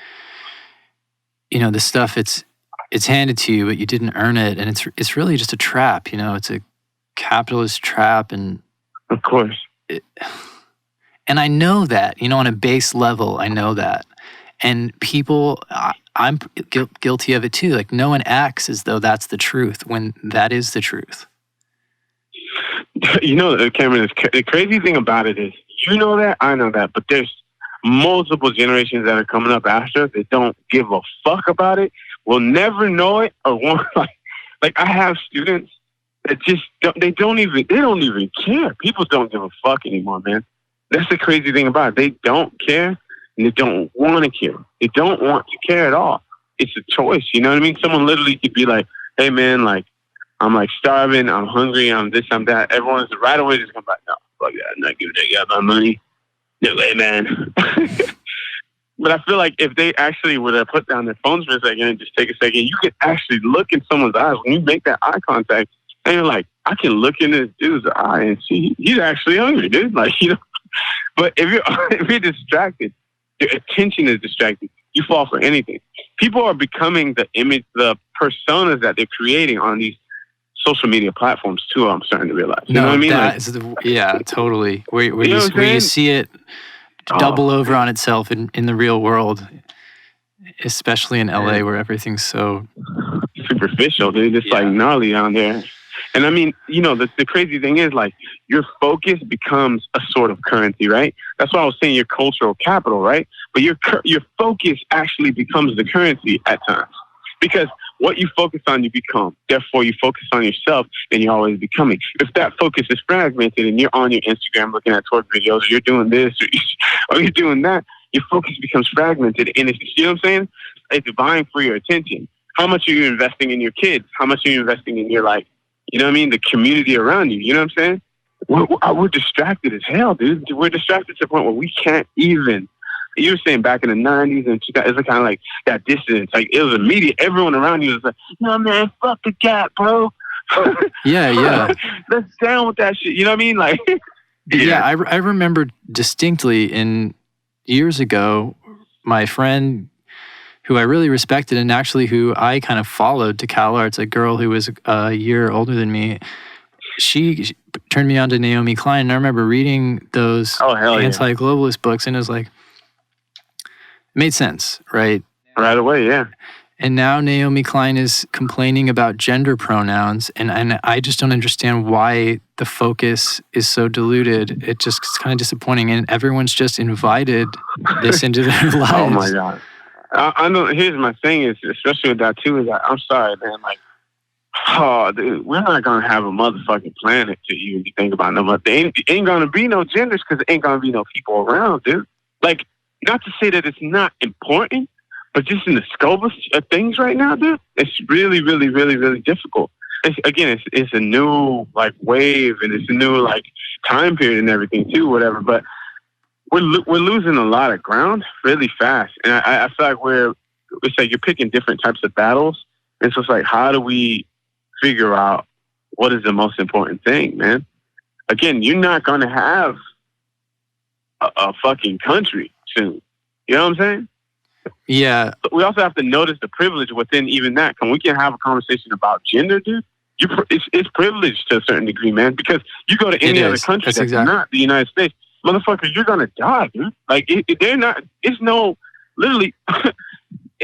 you know, the stuff it's handed to you, but you didn't earn it, and it's really just a trap. You know, it's a capitalist trap, and of course. And I know that, you know, on a base level, I know that. And people, I'm guilty of it too. Like, no one acts as though that's the truth when that is the truth. You know, Cameron, the crazy thing about it is, you know that, I know that, but there's multiple generations that are coming up after that don't give a fuck about it, will never know it, or won't. Like I have students that just don't even care. People don't give a fuck anymore, man. That's the crazy thing about it. They don't care, and they don't want to care. They don't want to care at all. It's a choice, you know what I mean? Someone literally could be like, hey, man, like, I'm like starving, I'm hungry, I'm this, I'm that. Everyone's right away just come back, no, fuck that, I'm not giving that guy my money. No way, man. But I feel like if they actually were to put down their phones for a second and just take a second, you could actually look in someone's eyes. When you make that eye contact, and you're like, I can look in this dude's eye and see he's actually hungry, dude. Like, you know. But if you're distracted, your attention is distracted, you fall for anything. People are becoming the image, the personas that they're creating on these social media platforms too. I'm starting to realize. You know what I mean? Yeah, totally. Where you see it double over on itself in the real world, especially in LA where everything's so superficial, dude. It's like gnarly down there. And I mean, you know, the crazy thing is, like, your focus becomes a sort of currency, right? That's why I was saying your cultural capital, right? But your focus actually becomes the currency at times. Because what you focus on, you become. Therefore, you focus on yourself, and you're always becoming. If that focus is fragmented and you're on your Instagram looking at twerk videos, or you're doing this, or you're doing that, your focus becomes fragmented. And it's, you know what I'm saying? It's vying for your attention. How much are you investing in your kids? How much are you investing in your life? You know what I mean? The community around you. You know what I'm saying? We're distracted as hell, dude. We're distracted to the point where we can't even. You were saying back in the 90s, and it's kind of like that distance. Like, it was immediate. Everyone around you was like, no, man, fuck the cat, bro. Yeah. Let's down with that shit. You know what I mean? Like, yeah, I remember distinctly years ago, my friend who I really respected and actually who I kind of followed to CalArts, a girl who was a year older than me. She turned me on to Naomi Klein, and I remember reading those anti-globalist books, and it was like, it made sense, right? Right away, yeah. And now Naomi Klein is complaining about gender pronouns, and I just don't understand why the focus is so diluted. It just it's kind of disappointing, and everyone's just invited this into their lives. Oh my God. I know. Here's my thing is, especially with that too, is that I'm sorry, man. Like, oh, dude, we're not gonna have a motherfucking planet to even think about no more. There ain't gonna be no genders because there ain't gonna be no people around, dude. Like, not to say that it's not important, but just in the scope of things right now, dude, it's really, really, really, really difficult. It's a new like wave, and it's a new like time period and everything too, whatever. But we're losing a lot of ground really fast, and I feel like it's like you're picking different types of battles. And so it's like, how do we figure out what is the most important thing, man? Again, you're not going to have a fucking country soon. You know what I'm saying? Yeah. But we also have to notice the privilege within even that. We can have a conversation about gender, dude. It's privileged to a certain degree, man, because you go to any other country that's not the United States, motherfucker, you're going to die, dude. Like, they're not, it's no, literally,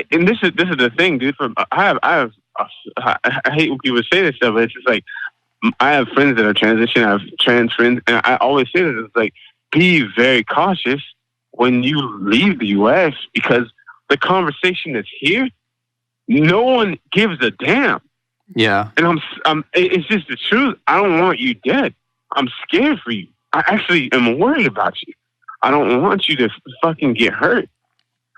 and this is the thing, dude. I hate when people say this stuff, but it's just like, I have friends that are transition, I have trans friends, and I always say this, it's like, be very cautious when you leave the U.S. because the conversation is here. No one gives a damn. Yeah. And it's just the truth. I don't want you dead. I'm scared for you. I actually am worried about you. I don't want you to fucking get hurt.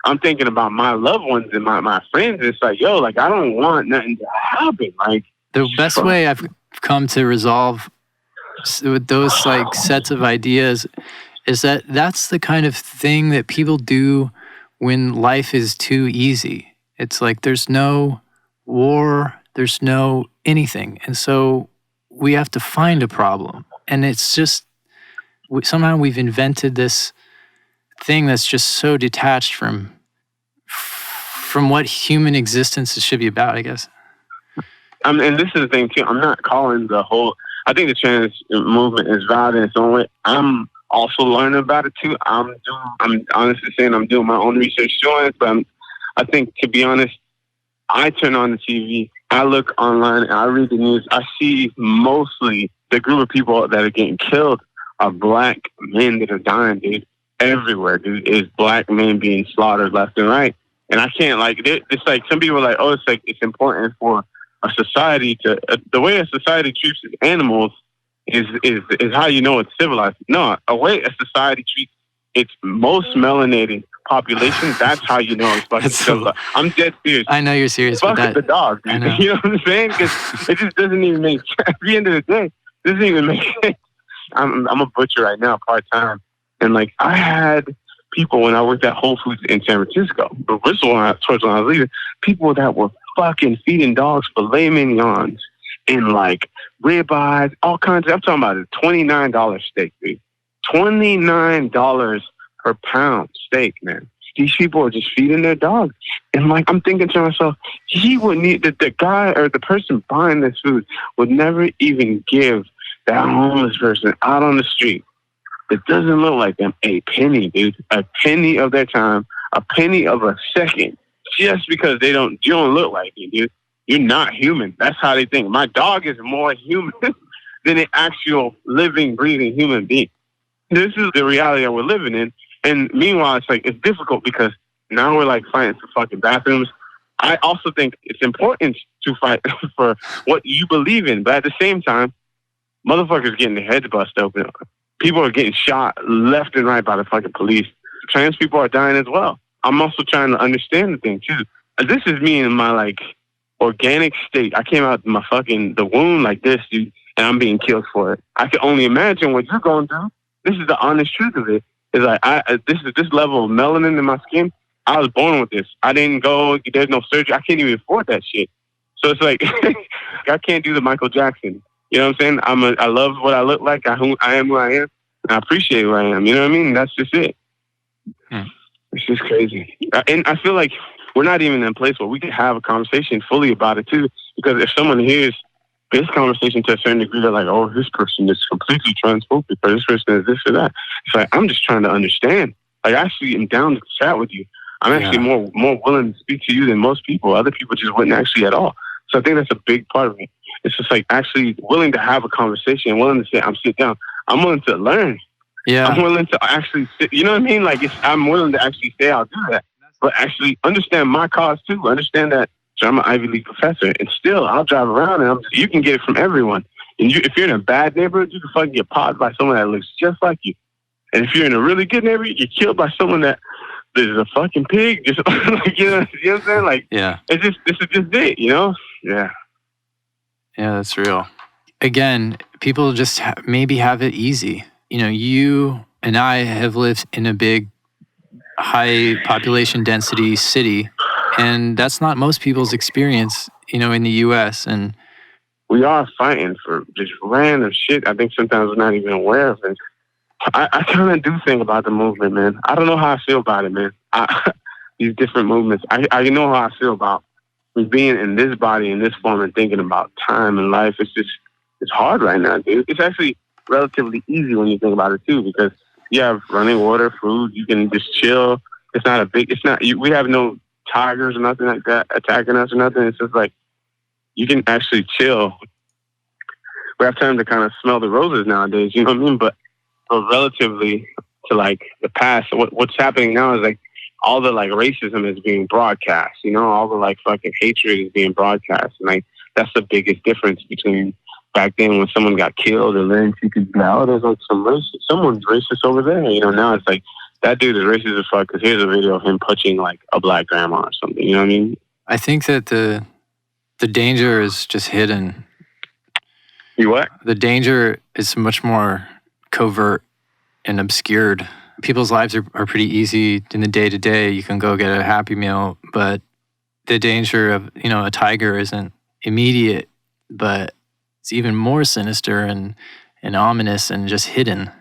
I'm thinking about my loved ones and my friends. It's like, yo, like, I don't want nothing to happen. Like, the best way I've come to resolve with those like sets of ideas is that that's the kind of thing that people do when life is too easy. It's like there's no war, there's no anything. And so we have to find a problem. And it's just, somehow we've invented this thing that's just so detached from what human existence should be about, I guess. And this is the thing too. I'm not calling I think the trans movement is valid in its own way. I'm also learning about it too. I'm honestly saying I'm doing my own research on it, but I think, to be honest, I turn on the TV, I look online, and I read the news. I see mostly the group of people that are getting killed are black men that are dying, dude. Everywhere, dude, is black men being slaughtered left and right. And I can't, like, it's like some people are like, oh, it's like it's important for a society to the way a society treats its animals is how you know it's civilized. No, a way a society treats its most melanated population, that's how you know it's fucking civilized. I'm dead serious. I know you're serious. Fuck that. The dog, dude. You know what I'm saying? Because it just doesn't even make sense. At the end of the day, it doesn't even make sense. I'm a butcher right now, part-time. And, like, I had people when I worked at Whole Foods in San Francisco, but Bristol, towards when I was leaving, people that were fucking feeding dogs filet mignons and, like, ribeyes, all kinds of, I'm talking about a $29 steak, dude. $29 per pound steak, man. These people are just feeding their dogs. And, like, I'm thinking to myself, he would need, the guy or the person buying this food would never even give that homeless person out on the street that doesn't look like them a penny, dude. A penny of their time, a penny of a second, just because you don't look like you, dude. You're not human. That's how they think. My dog is more human than an actual living, breathing human being. This is the reality that we're living in. And meanwhile, it's like, it's difficult because now we're like fighting for fucking bathrooms. I also think it's important to fight for what you believe in. But at the same time, motherfuckers getting their heads busted open. People are getting shot left and right by the fucking police. Trans people are dying as well. I'm also trying to understand the thing too. This is me in my like organic state. I came out of my fucking the womb like this, dude, and I'm being killed for it. I can only imagine what you're going through. This is the honest truth of it. It's like this level of melanin in my skin. I was born with this. I didn't go. There's no surgery. I can't even afford that shit. So it's like I can't do the Michael Jackson. You know what I'm saying? I love what I look like. I am who I am. And I appreciate who I am. You know what I mean? That's just it. It's just crazy. And I feel like we're not even in a place where we can have a conversation fully about it too. Because if someone hears this conversation to a certain degree, they're like, oh, this person is completely transphobic, or this person is this or that. It's like, I'm just trying to understand. Like, I actually am down to chat with you. I'm actually more willing to speak to you than most people. Other people just wouldn't actually at all. So I think that's a big part of it. It's just like actually willing to have a conversation, willing to say, sit down. I'm willing to learn. Yeah. I'm willing to actually sit, you know what I mean? Like, I'm willing to actually say I'll do that. But actually understand my cause too. Understand that I'm an Ivy League professor, and still I'll drive around and you can get it from everyone. And if you're in a bad neighborhood, you can fucking get popped by someone that looks just like you. And if you're in a really good neighborhood, you're killed by someone that is a fucking pig. Just like, you know what I'm saying? Like, this is just it, you know? Yeah. Yeah, that's real. Again, people just maybe have it easy. You know, you and I have lived in a big, high population density city, and that's not most people's experience, you know, in the U.S. And we are fighting for just random shit I think sometimes we're not even aware of. And I kind of do think about the movement, man. I don't know how I feel about it, man. These different movements. I know how I feel about being in this body, in this form, and thinking about time and life. It's hard right now, dude. It's actually relatively easy when you think about it, too, because you have running water, food. You can just chill. We have no tigers or nothing like that attacking us or nothing. It's just like you can actually chill. We have time to kind of smell the roses nowadays, you know what I mean? But relatively to like the past, what's happening now is like all the like racism is being broadcast, you know, all the like fucking hatred is being broadcast. And like that's the biggest difference between back then when someone got killed or then you could now there's like someone's racist over there, you know. Now it's like that dude is racist as fuck because here's a video of him punching like a black grandma or something, you know what I mean? I think that the danger is just hidden. You what? The danger is much more covert and obscured. People's lives are pretty easy in the day-to-day. You can go get a Happy Meal, but the danger of, you know, a tiger isn't immediate, but it's even more sinister and ominous and just hidden.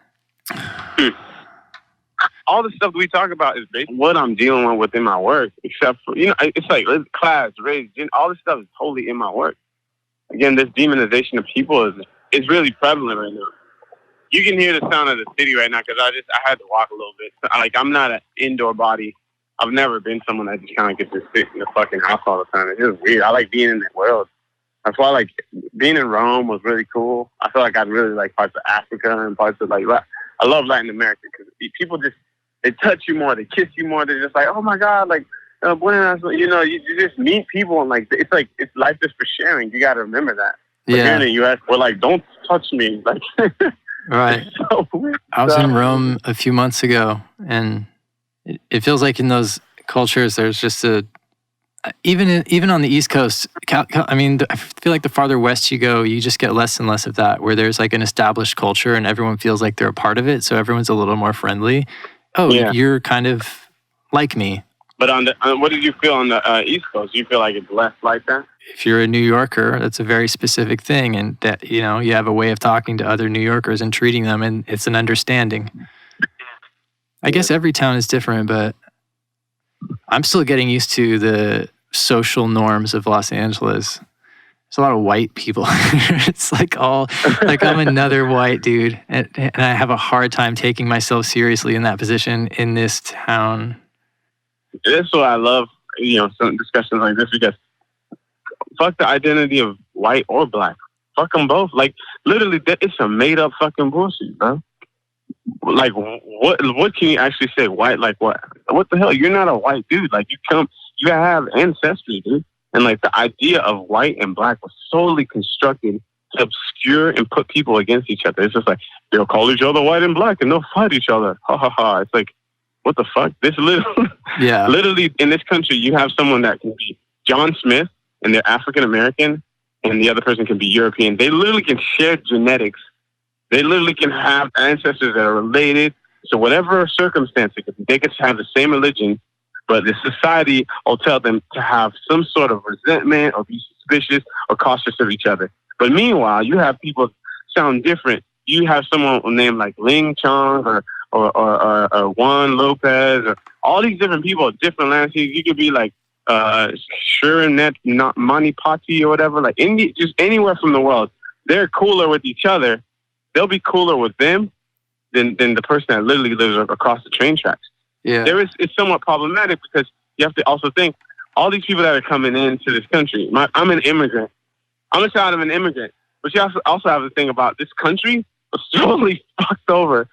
All the stuff we talk about is basically what I'm dealing with within my work, except for, you know, it's like class, race, all this stuff is totally in my work. Again, this demonization of people is really prevalent right now. You can hear the sound of the city right now because I had to walk a little bit. Like, I'm not an indoor body. I've never been someone that just kind of gets to sit in the fucking house all the time. It's just weird. I like being in that world. That's why, like, being in Rome was really cool. I feel like I'd really like parts of Africa and parts of, like, I love Latin America because people just, they touch you more, they kiss you more. They're just like, oh my God, like, you know, you just meet people and like, it's life is for sharing. You got to remember that. But here in the U.S., we're like, don't touch me. Like, right. So weird. I was in Rome a few months ago, and it feels like in those cultures, there's just even on the East Coast, I mean, I feel like the farther west you go, you just get less and less of that, where there's like an established culture and everyone feels like they're a part of it. So everyone's a little more friendly. Oh, yeah. You're kind of like me. But what did you feel on the East Coast? You feel like it's less like that? If you're a New Yorker, that's a very specific thing. And that, you know, you have a way of talking to other New Yorkers and treating them, and it's an understanding. I guess every town is different, but I'm still getting used to the social norms of Los Angeles. There's a lot of white people. It's like I'm another white dude. And I have a hard time taking myself seriously in that position in this town. That's why I love, you know, some discussions like this, because fuck the identity of white or black. Fuck them both. Like, literally, it's a made-up fucking bullshit, bro. Like, what can you actually say? White, like what? What the hell? You're not a white dude. Like, you have ancestry, dude. And, like, the idea of white and black was solely constructed to obscure and put people against each other. It's just like, they'll call each other white and black and they'll fight each other. Ha, ha, ha. It's like, what the fuck? This literally, in this country, you have someone that can be John Smith and they're African American, and the other person can be European. They literally can share genetics. They literally can have ancestors that are related. So whatever circumstance, they could have the same religion, but the society will tell them to have some sort of resentment or be suspicious or cautious of each other. But meanwhile, you have people sound different. You have someone named like Ling Chong or Juan Lopez, or all these different people, different landscapes. You could be like Suriname, not Mani Pati or whatever, like just anywhere from the world, they're cooler with each other. They'll be cooler with them than the person that literally lives across the train tracks. Yeah. It's somewhat problematic because you have to also think all these people that are coming into this country. I'm an immigrant. I'm a child of an immigrant, but you also have to think about this country was totally fucked over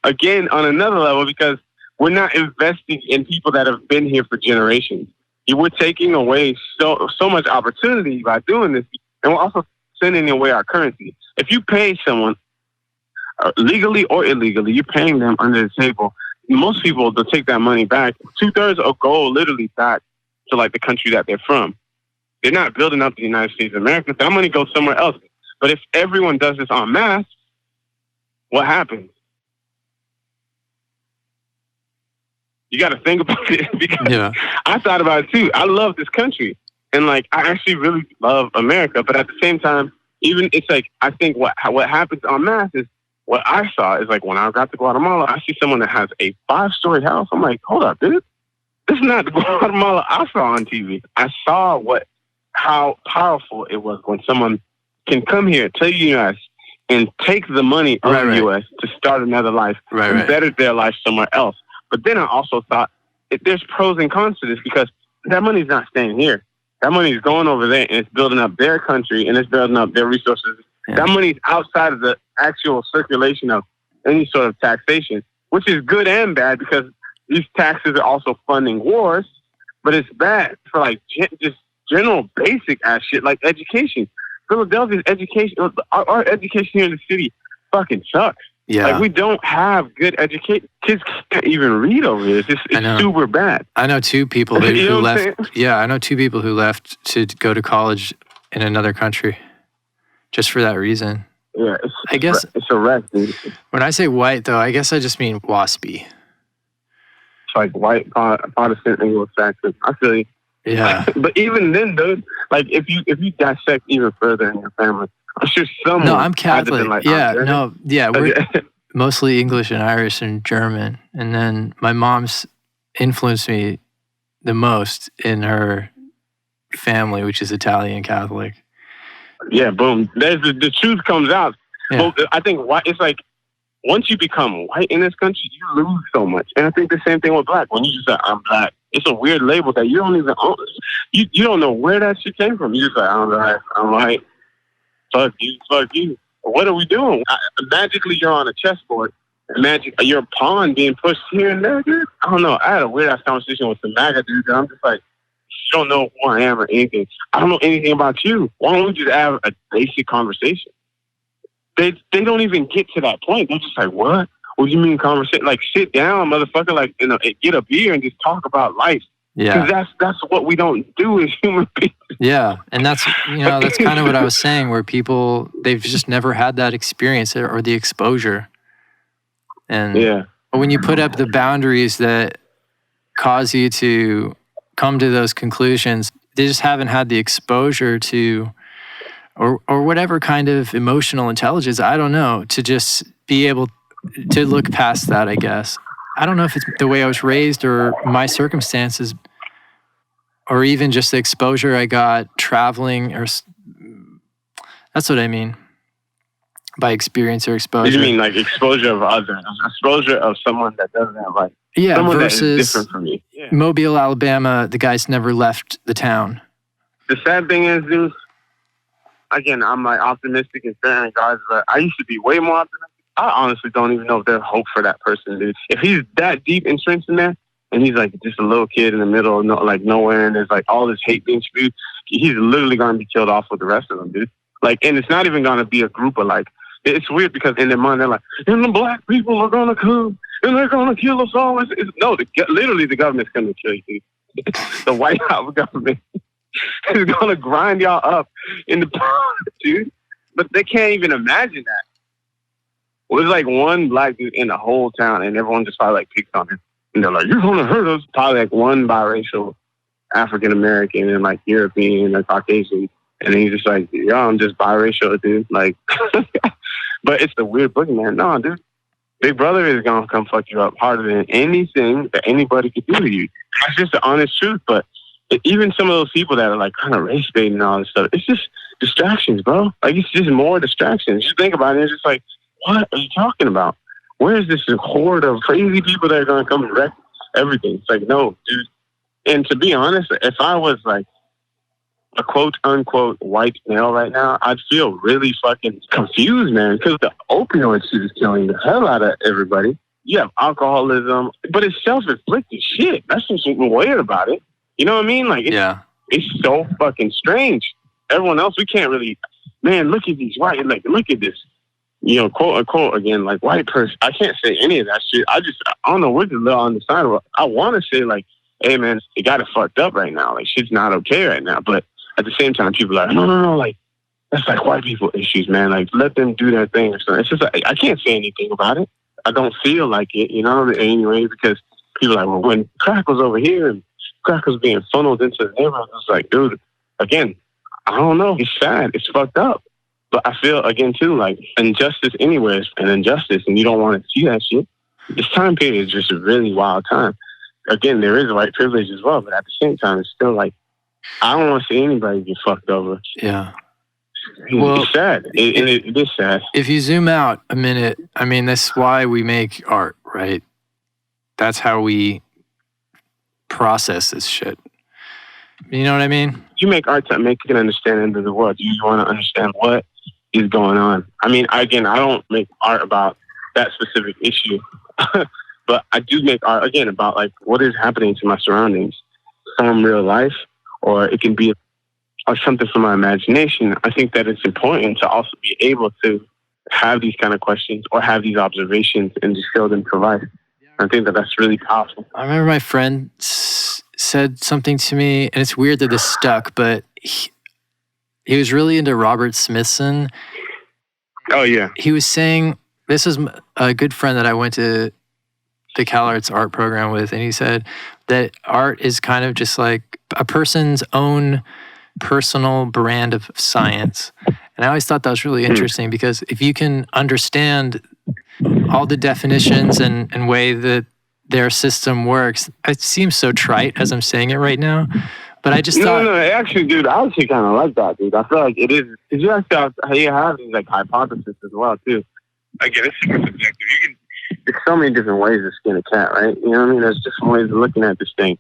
again on another level because we're not investing in people that have been here for generations. We're taking away so much opportunity by doing this, and we're also sending away our currency. If you pay someone legally or illegally, you're paying them under the table. Most people, they'll take that money back. 2/3 will go literally back to like the country that they're from. They're not building up the United States of America. That money goes somewhere else. But if everyone does this en masse, what happens? You got to think about it because I thought about it too. I love this country, and like I actually really love America. But at the same time, even it's like I think what happens en masse is what I saw is like when I got to Guatemala, I see someone that has a 5-story house. I'm like, hold up, dude, this is not the Guatemala I saw on TV. I saw how powerful it was when someone can come here to the U.S. and take the money of the U.S. to start another life and better their life somewhere else. But then I also thought there's pros and cons to this because that money's not staying here. That money is going over there and it's building up their country and it's building up their resources. Yeah. That money's outside of the actual circulation of any sort of taxation, which is good and bad because these taxes are also funding wars, but it's bad for like just general basic ass shit like education. Philadelphia's education, our education here in the city fucking sucks. Yeah. Like, we don't have good education. Kids can't even read over here. It's super bad. I know two people who left. Yeah, I know two people who left to go to college in another country just for that reason. Yeah, I guess it's a wreck, dude. When I say white, though, I guess I just mean waspy. It's like white Protestant Anglo-Saxon. I feel you. Yeah. But even then, dude, like if you dissect even further in your family, I'm sure someone. No, I'm Catholic. Like, we're mostly English and Irish and German. And then my mom's influenced me the most in her family, which is Italian Catholic. Yeah, boom. There's the truth comes out. Yeah. Well, I think it's like once you become white in this country, you lose so much. And I think the same thing with black. When you just say, I'm black, it's a weird label that you don't even own. You don't know where that shit came from. You just like, I'm black, I'm white. Fuck you. What are we doing? Magically, you're on a chessboard. And you're a pawn being pushed here and there, dude. I don't know. I had a weird-ass conversation with some MAGA dudes, and I'm just like, you don't know who I am or anything. I don't know anything about you. Why don't we just have a basic conversation? They don't even get to that point. They're just like, what? What do you mean conversation? Like, sit down, motherfucker. Like, get a beer and just talk about life. Yeah, because that's what we don't do as human beings. Yeah, and that's kind of what I was saying, where people, they've just never had that experience or the exposure. And when you put up the boundaries that cause you to come to those conclusions, they just haven't had the exposure to, or whatever kind of emotional intelligence, I don't know, to just be able to look past that, I guess. I don't know if it's the way I was raised or my circumstances, or even just the exposure I got traveling, or that's what I mean by experience or exposure. You mean like exposure of others, exposure of someone that doesn't have like someone versus that is different from you. Yeah. Mobile, Alabama, the guy's never left the town. The sad thing is, dude, again, I'm like optimistic and fair in regards, but I used to be way more optimistic. I honestly don't even know if there's hope for that person, dude. If he's that deep entrenched in there, and he's like just a little kid in the middle of nowhere, and there's like all this hate being spewed, he's literally going to be killed off with the rest of them, dude. Like, and it's not even going to be a group of like, it's weird because in their mind, they're like, and the black people are going to come, and they're going to kill us all. Literally the government's going to kill you, dude. The White House government is going to grind y'all up in the dude. But they can't even imagine that. Well, there's like one black dude in the whole town, and everyone just probably like picks on him. And they're like, you're going to hurt us. Probably like one biracial African-American and like European or Caucasian. And he's just like, yo, I'm just biracial, dude. Like, but it's the weird boogeyman. No, dude. Big Brother is going to come fuck you up harder than anything that anybody could do to you. That's just the honest truth. But even some of those people that are like kind of race baiting and all this stuff, it's just distractions, bro. Like, it's just more distractions. You think about it, it's just like, what are you talking about? Where is this horde of crazy people that are going to come and wreck everything? It's like, no, dude. And to be honest, if I was like a quote unquote white male right now, I'd feel really fucking confused, man, because the opioid shit is killing the hell out of everybody. You have alcoholism, but it's self-inflicted shit. That's just something weird about it. You know what I mean? Like, it's so fucking strange. Everyone else, we can't really, man, look at these white, like, look at this, you know, quote unquote, again, like, white person. I can't say any of that shit. I don't know, we're just a little on the side of it. I want to say, like, hey, man, it got it fucked up right now. Like, shit's not okay right now. But at the same time, people are like, no, like, that's like white people issues, man. Like, let them do their thing or something. It's just like, I can't say anything about it. I don't feel like it, you know, anyway, because people are like, well, when crack was over here and crack was being funneled into the neighborhood, it's like, dude, again, I don't know. It's sad. It's fucked up. But I feel, again, too, like, injustice anywhere is an injustice, and you don't want to see that shit. This time period is just a really wild time. Again, there is white privilege as well, but at the same time, it's still like, I don't want to see anybody get fucked over. Yeah. Well, it's sad. It is sad. If you zoom out a minute, I mean, that's why we make art, right? That's how we process this shit. You know what I mean? You make art to make an understanding of the world. You want to understand what is going on. I mean, again, I don't make art about that specific issue, but I do make art, again, about like what is happening to my surroundings from real life, or it can be or something from my imagination. I think that it's important to also be able to have these kind of questions or have these observations and just show them to life. I think that that's really powerful. I remember my friend said something to me, and it's weird that this stuck, but he was really into Robert Smithson. Oh, yeah. He was saying, this is a good friend that I went to the CalArts art program with, and he said that art is kind of just like a person's own personal brand of science. And I always thought that was really interesting, because if you can understand all the definitions and way that their system works, it seems so trite as I'm saying it right now, but I just thought... No, actually, dude, I actually kind of like that, dude. I feel like it is, because you actually have these like hypotheses as well, too. Again, it's super subjective. There's so many different ways to skin a cat, right? You know what I mean? There's different ways of looking at this thing.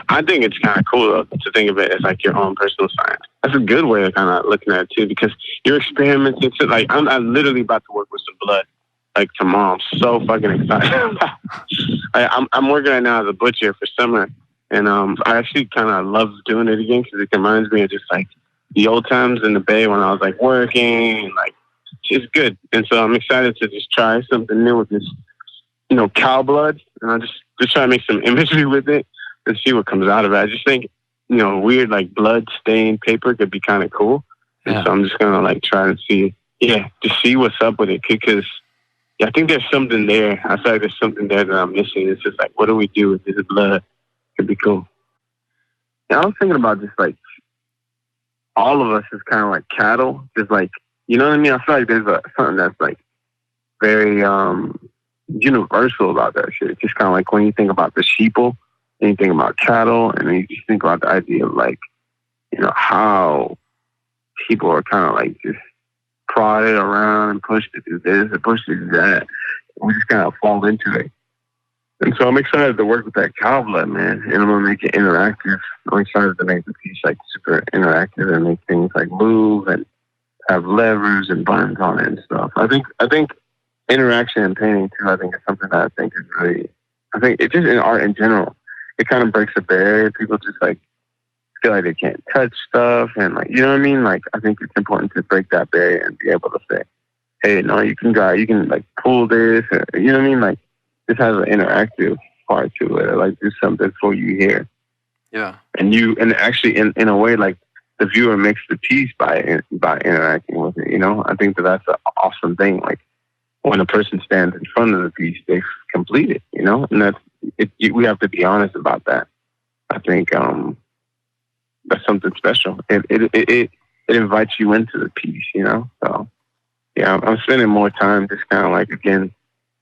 I think it's kind of cool, though, to think of it as like your own personal science. That's a good way of kind of looking at it, too, because you're experimenting. Like, I'm literally about to work with some blood, like, tomorrow. I'm so fucking excited. I'm working right now as a butcher for summer, and I actually kind of love doing it again, because it reminds me of just, like, the old times in the Bay when I was, like, working, and, like, it's good. And so I'm excited to just try something new with this, you know, cow blood, and I just try to make some imagery with it and see what comes out of it. I just think, you know, weird, like, blood-stained paper could be kind of cool. And so I'm just going to, like, try to see, to see what's up with it, because I think there's something there. I feel like there's something there that I'm missing. It's just like, what do we do with this blood? Could be cool. Yeah, I was thinking about just, like, all of us is kind of like cattle. Just, like, you know what I mean? I feel like there's something that's, like, very universal about that shit. Just kind of like when you think about the sheeple, and you think about cattle, and then you just think about the idea of, like, you know, how people are kind of like just prodded around and pushed to do this and pushed to do that. We just kind of fall into it. And so I'm excited to work with that cow blood, man. And I'm going to make it interactive. I'm excited to make the piece, like, super interactive and make things, like, move and have levers and buttons on it and stuff. I think interaction and painting, too, I think is something that I think is really... I think it's just in art in general. It kind of breaks a barrier. People just, like, feel like they can't touch stuff, and, like, you know what I mean? Like, I think it's important to break that barrier and be able to say, hey, no, you can like pull this, or, you know what I mean? Like, this has an interactive part to it, or, like, do something for you here. Yeah. And actually in a way, like, the viewer makes the piece by interacting with it, you know? I think that's an awesome thing. Like, when a person stands in front of the piece, they complete it, you know? And we have to be honest about that. I think that's something special. It invites you into the piece, you know? So, yeah, I'm spending more time just kind of like, again,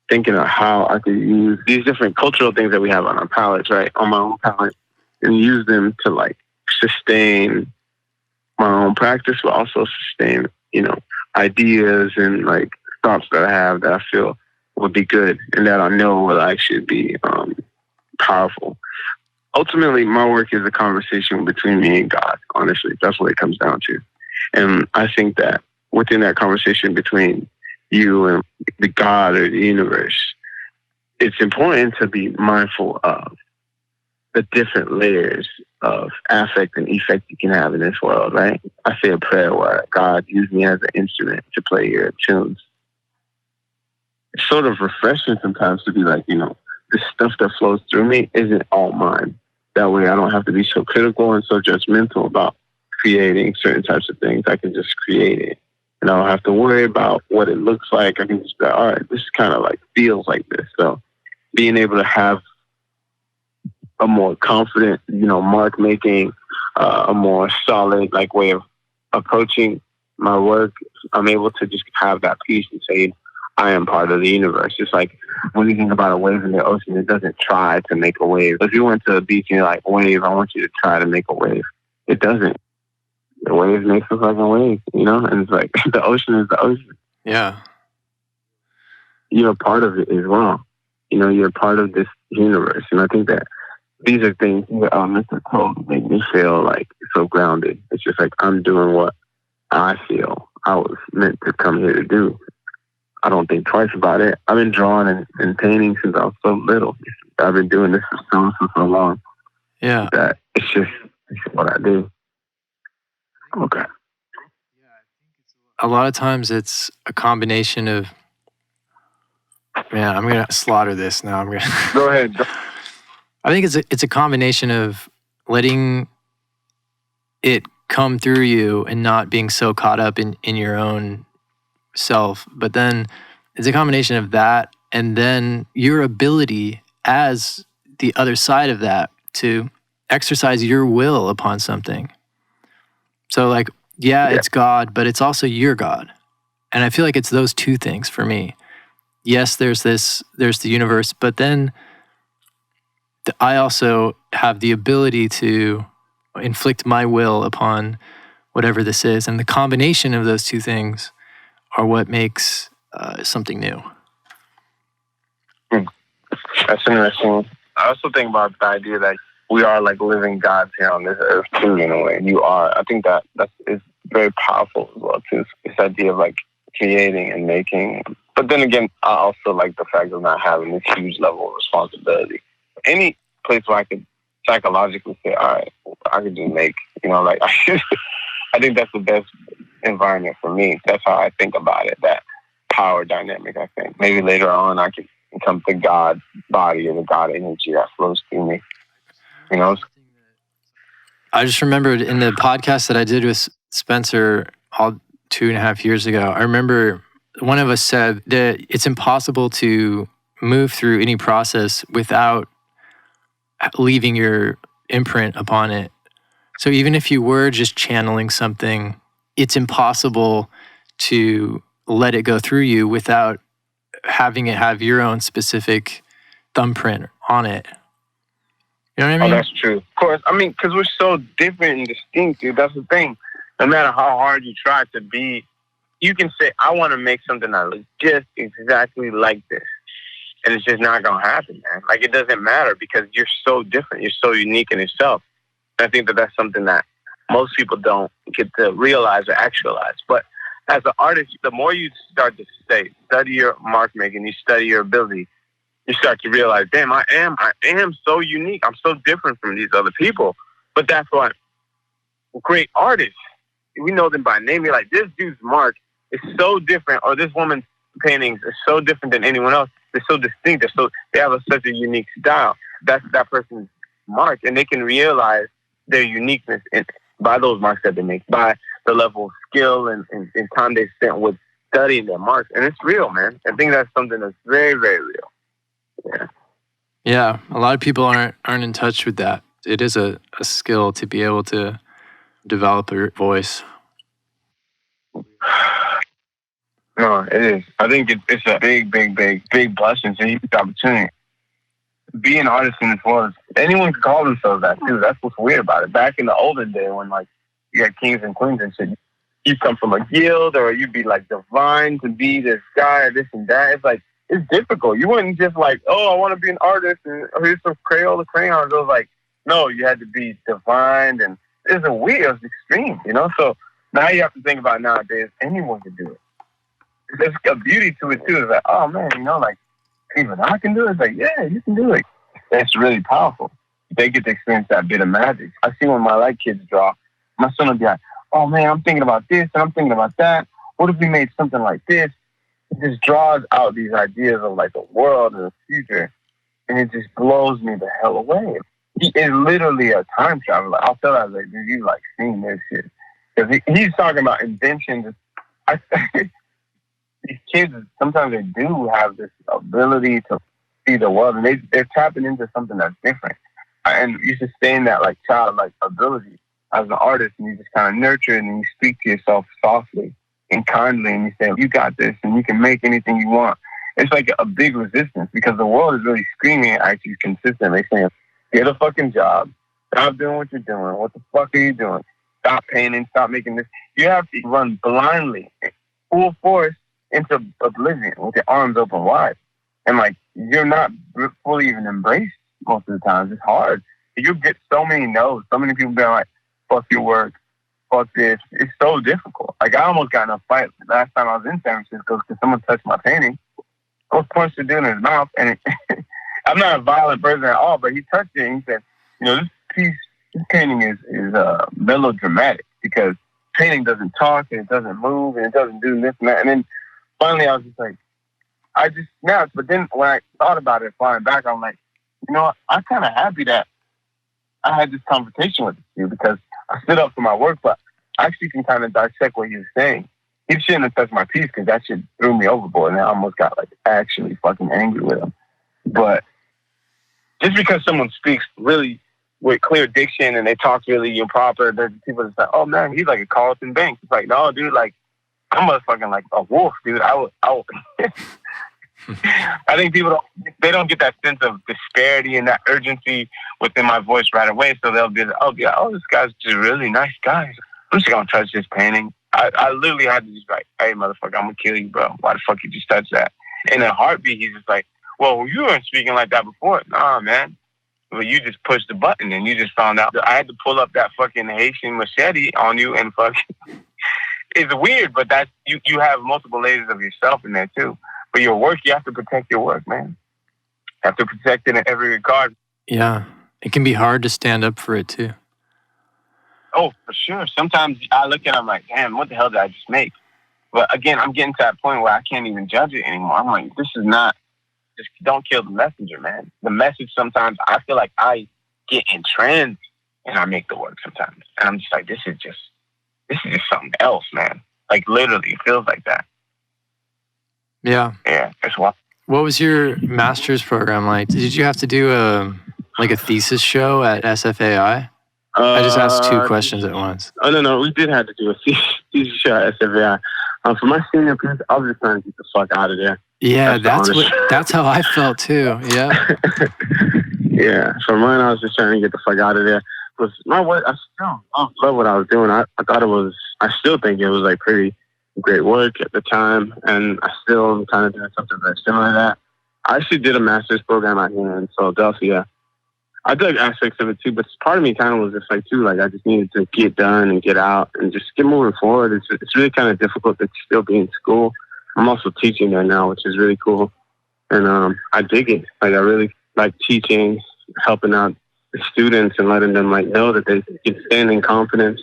thinking of how I could use these different cultural things that we have on our palettes, right? On my own palette, and use them to, like, sustain my own practice, but also sustain, ideas and like thoughts that I have that I feel would be good and that I know will actually be powerful. Ultimately, my work is a conversation between me and God, honestly. That's what it comes down to. And I think that within that conversation between you and the God or the universe, it's important to be mindful of the different layers of affect and effect you can have in this world, right? I say a prayer where God used me as an instrument to play your tunes. It's sort of refreshing sometimes to be like, the stuff that flows through me isn't all mine. That way I don't have to be so critical and so judgmental about creating certain types of things. I can just create it. And I don't have to worry about what it looks like. I can just be like, all right, this kind of like feels like this. So being able to have a more confident, mark making, a more solid like way of approaching my work, I'm able to just have that peace and say, I am part of the universe. Just like when you think about a wave in the ocean, it doesn't try to make a wave. If you went to a beach and you're like, wave, I want you to try to make a wave. It doesn't. The wave makes a fucking wave, and it's like the ocean is the ocean. Yeah. You're part of it as well. You're part of this universe. And I think that these are things that Mr. Cole make me feel like so grounded. It's just like I'm doing what I feel I was meant to come here to do. I don't think twice about it. I've been drawing and painting since I was so little. I've been doing this for so long. Yeah. That it's what I do. Okay. A lot of times it's a combination of, I'm going to slaughter this now. Go ahead. I think it's a combination of letting it come through you and not being so caught up in your own self. But then it's a combination of that and then your ability as the other side of that to exercise your will upon something. So like, it's God, but it's also your God. And I feel like it's those two things for me. Yes, there's the universe, but then I also have the ability to inflict my will upon whatever this is. And the combination of those two things are what makes something new. That's interesting. I also think about the idea that we are like living gods here on this earth too, in a way. You are. I think that is very powerful as well too. This idea of like creating and making. But then again, I also like the fact of not having this huge level of responsibility. Any place where I could psychologically say, all right, I could just make, I think that's the best environment for me. That's how I think about it, that power dynamic, I think. Maybe later on I can become the God body or the God energy that flows through me. I just remembered in the podcast that I did with Spencer all 2.5 years ago, I remember one of us said that it's impossible to move through any process without leaving your imprint upon it. So even if you were just channeling something, it's impossible to let it go through you without having it have your own specific thumbprint on it. You know what I mean? Oh, that's true. Of course. I mean, because we're so different and distinct, dude. That's the thing. No matter how hard you try to be, you can say, I want to make something that looks just exactly like this. And it's just not going to happen, man. Like, it doesn't matter because you're so different. You're so unique in yourself. And I think that that's something that most people don't get to realize or actualize. But as an artist, the more you start to study your mark making, you study your ability, you start to realize, damn, I am so unique. I'm so different from these other people. But that's what great artists, we know them by name. You're like, this dude's mark is so different, or this woman's paintings are so different than anyone else. They're so distinct. They have such a unique style. That's that person's mark, and they can realize their uniqueness by those marks that they make, by the level of skill and time they spent with studying their marks. And it's real, man. I think that's something that's very, very real. Yeah. Yeah, a lot of people aren't in touch with that. It is a skill to be able to develop your voice. No, it is. I think it's a big blessing. It's a huge opportunity. be an artist in this world. Anyone can call themselves that too. That's what's weird about it. Back in the olden day when like you had kings and queens and shit, you come from a guild or you'd be like divine to be this guy or this and that. It's like, it's difficult. You wouldn't just like, oh, I want to be an artist and here's some Crayola crayons. It was like, no, you had to be divine, and it's a weird, it was extreme, you know? So now you have to think about nowadays, anyone can do it. There's a beauty to it too. It's like, oh man, you know, like, even I can do it. It's like, yeah, you can do it. It's really powerful. They get to experience that bit of magic. I see when my like kids draw, my son will be like, oh man, I'm thinking about this and I'm thinking about that. What if we made something like this? It just draws out these ideas of like a world and a future, and it just blows me the hell away. He is literally a time traveler. I'll tell that, like, dude, you like seen this shit? Because he's talking about inventions. These kids, sometimes they do have this ability to see the world, and they're tapping into something that's different. And you sustain that like childlike ability as an artist, and you just kind of nurture it, and you speak to yourself softly and kindly, and you say, you got this, and you can make anything you want. It's like a big resistance because the world is really screaming at you consistently, saying, get a fucking job, stop doing what you're doing, what the fuck are you doing? Stop painting, stop making this. You have to run blindly, full force, into oblivion with your arms open wide. And like, you're not fully even embraced most of the time. It's hard. You get so many no's, so many people being like, fuck your work, fuck this. It's so difficult. Like, I almost got in a fight last time I was in San Francisco because someone touched my painting. I was punched a dude in his mouth, and I'm not a violent person at all, but he touched it and he said, you know, this painting is melodramatic because painting doesn't talk and it doesn't move and it doesn't do this and that. And then finally I was just like, I just snapped. But then when I thought about it flying back, I'm like, you know what? I'm kind of happy that I had this conversation with you because I stood up for my work, but I actually can kind of dissect what he was saying. He shouldn't have touched my piece because that shit threw me overboard, and I almost got like actually fucking angry with him. But just because someone speaks really with clear diction and they talk really improper, there's people that say, oh man, he's like a Carlton Banks. It's like, no, dude, like, I'm motherfucking like a wolf, dude. I would. I think people don't get that sense of disparity and that urgency within my voice right away. So they'll be like, oh yeah, this guy's just a really nice guy. I'm just gonna touch this painting. I literally had to just like, hey motherfucker, I'm gonna kill you, bro. Why the fuck you just touch that? In a heartbeat, he's just like, well, you weren't speaking like that before. Nah, man. Well, you just pushed the button and you just found out that I had to pull up that fucking Haitian machete on you and fucking. It's weird, but that's you have multiple layers of yourself in there too. But your work, you have to protect your work, man. You have to protect it in every regard. Yeah. It can be hard to stand up for it too. Oh, for sure. Sometimes I look at it, I'm like, damn, what the hell did I just make? But again, I'm getting to that point where I can't even judge it anymore. I'm like, this is not, just don't kill the messenger, man. The message sometimes, I feel like I get entranced and I make the work sometimes. And I'm just like, this is just something else, man. Like literally, it feels like that. Yeah. Yeah, that's why. What was your master's program like? Did you have to do a thesis show at SFAI? I just asked two questions at once. Oh, no. We did have to do a thesis show at SFAI. For my senior piece, I was just trying to get the fuck out of there. Yeah, that's how I felt too. Yeah. Yeah. For mine, I was just trying to get the fuck out of there. Because my work, I love what I was doing. I thought I still think it was like pretty great work at the time. And I still am kind of doing something very similar to that. I actually did a master's program out here in Philadelphia. I dug aspects of it too, but part of me kind of was just like too, like I just needed to get done and get out and just get moving forward. It's really kind of difficult to still be in school. I'm also teaching there now, which is really cool. And I dig it. Like I really like teaching, helping out the students and letting them like know that they can stand in confidence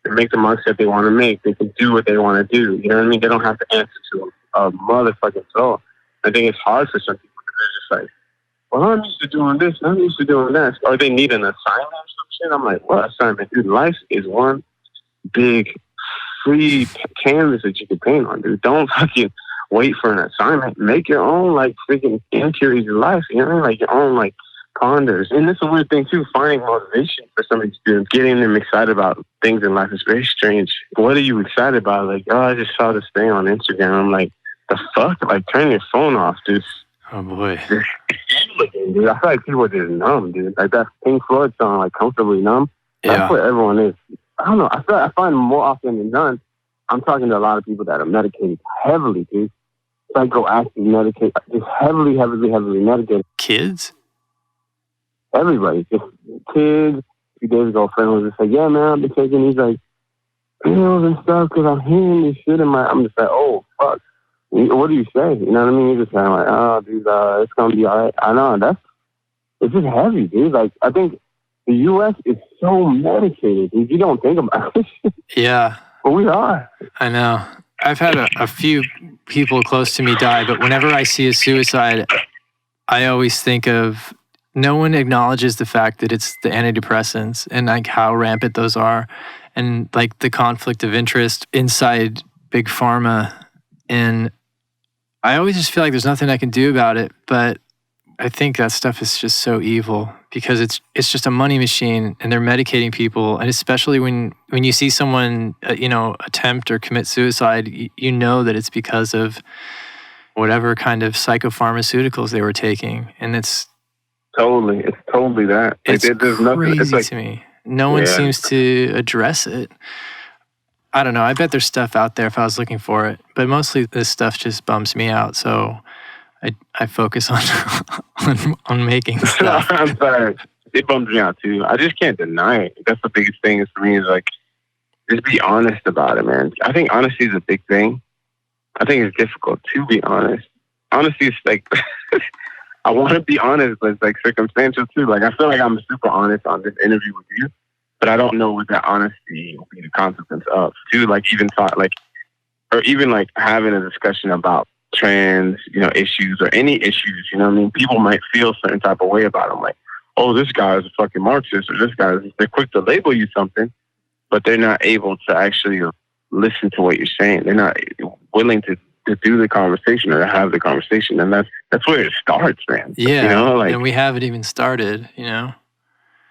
and make the marks that they want to make. They can do what they want to do. You know what I mean? They don't have to answer to a motherfucking soul. I think it's hard for some people because they're just like, well, I'm used to doing this, I'm used to doing that. Or they need an assignment or some shit. I'm like, what assignment? Dude, life is one big free canvas that you can paint on, dude. Don't fucking wait for an assignment. Make your own, like, freaking interiors of life. You know what I mean? Like, your own, like, ponders. And it's a weird thing, too, finding motivation for some of these students. Getting them excited about things in life is very strange. What are you excited about? Like, oh, I just saw this thing on Instagram. I'm like, the fuck? Like, turn your phone off, dude. Oh boy. Dude, I feel like people are just numb, dude. Like that Pink Floyd song, like Comfortably Numb. That's what everyone is. I don't know. I find more often than none, I'm talking to a lot of people that are medicated heavily, dude. Psychoactive medicated, just heavily medicated. Kids? Everybody, just kids. A few days ago, a friend was just like, yeah, man, I've been taking these like pills and stuff because I'm hearing this shit in my. I'm just like, oh fuck. What do you say? You know what I mean? You're just kind of like, oh, dude, it's gonna be all right. I know it's just heavy, dude. Like I think the U.S. is so medicated, dude. You don't think about it. Yeah. But we are. I know. I've had a few people close to me die, but whenever I see a suicide, I always think of no one acknowledges the fact that it's the antidepressants and like how rampant those are and like the conflict of interest inside Big Pharma. And I always just feel like there's nothing I can do about it, but I think that stuff is just so evil because it's just a money machine and they're medicating people. And especially when you see someone, attempt or commit suicide, you know that it's because of whatever kind of psychopharmaceuticals they were taking. And it's totally that. It's there's crazy it's like, to me. No one seems to address it. I don't know. I bet there's stuff out there if I was looking for it, but mostly this stuff just bums me out. So I focus on making stuff. I'm sorry. It bums me out too. I just can't deny it. That's the biggest thing is for me is like, just be honest about it, man. I think honesty is a big thing. I think it's difficult to be honest. Honesty is like, I want to be honest, but it's like circumstantial too. Like I feel like I'm super honest on this interview with you, but I don't know what that honesty will be the consequence of too. Like even talk like, or even like having a discussion about trans, issues or any issues, you know what I mean? People might feel a certain type of way about them. Like, oh, this guy is a fucking Marxist or this guy is, they're quick to label you something, but they're not able to actually listen to what you're saying. They're not willing to do the conversation or to have the conversation. And that's where it starts, man. Yeah. And we haven't even started,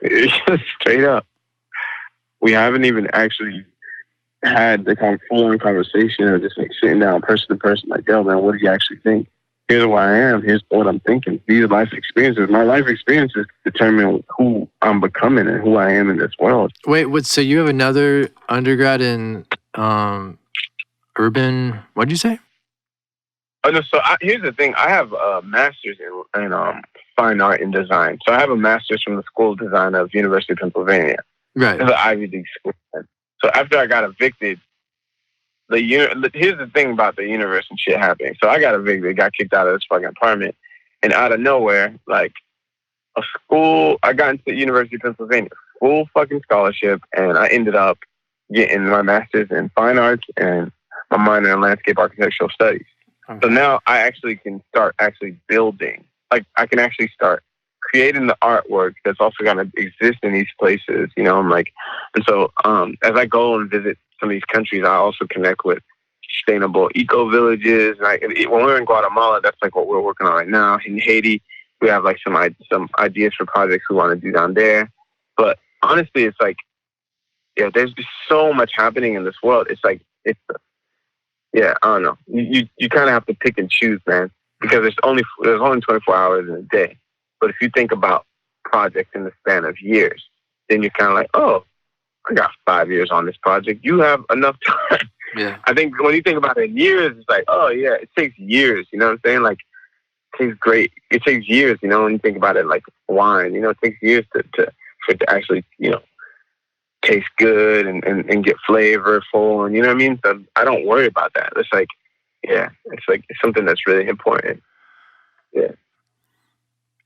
Straight up. We haven't even actually had the kind of full-on conversation or just like sitting down person to person like, yo, man, what do you actually think? Here's where I am. Here's what I'm thinking. These are life experiences. My life experiences determine who I'm becoming and who I am in this world. Wait, so you have another undergrad in urban, what did you say? Oh, no, so here's the thing. I have a master's in fine art and design. So I have a master's from the School of Design of University of Pennsylvania. Right. It's an Ivy League school. So after I got evicted, here's the thing about the universe and shit happening. So I got evicted, got kicked out of this fucking apartment, and out of nowhere, like a school, I got into the University of Pennsylvania, full fucking scholarship, and I ended up getting my master's in fine arts and my minor in landscape architectural studies. Okay. So now I actually can start actually building. Like I can actually start creating the artwork that's also going to exist in these places, I'm like, and so as I go and visit some of these countries, I also connect with sustainable eco villages. And when we're in Guatemala, that's like what we're working on right now. In Haiti, we have like some ideas for projects we want to do down there. But honestly, it's like, there's just so much happening in this world. It's like, I don't know. You kind of have to pick and choose, man, because there's only 24 hours in a day. But if you think about projects in the span of years, then you're kind of like, oh, I got 5 years on this project. You have enough time. Yeah. I think when you think about it in years, it's like, oh, yeah, it takes years. You know what I'm saying? Like, it tastes great. It takes years, when you think about it like wine. It takes years for it to actually, taste good and get flavorful. And you know what I mean? So I don't worry about that. It's like, it's something that's really important. Yeah.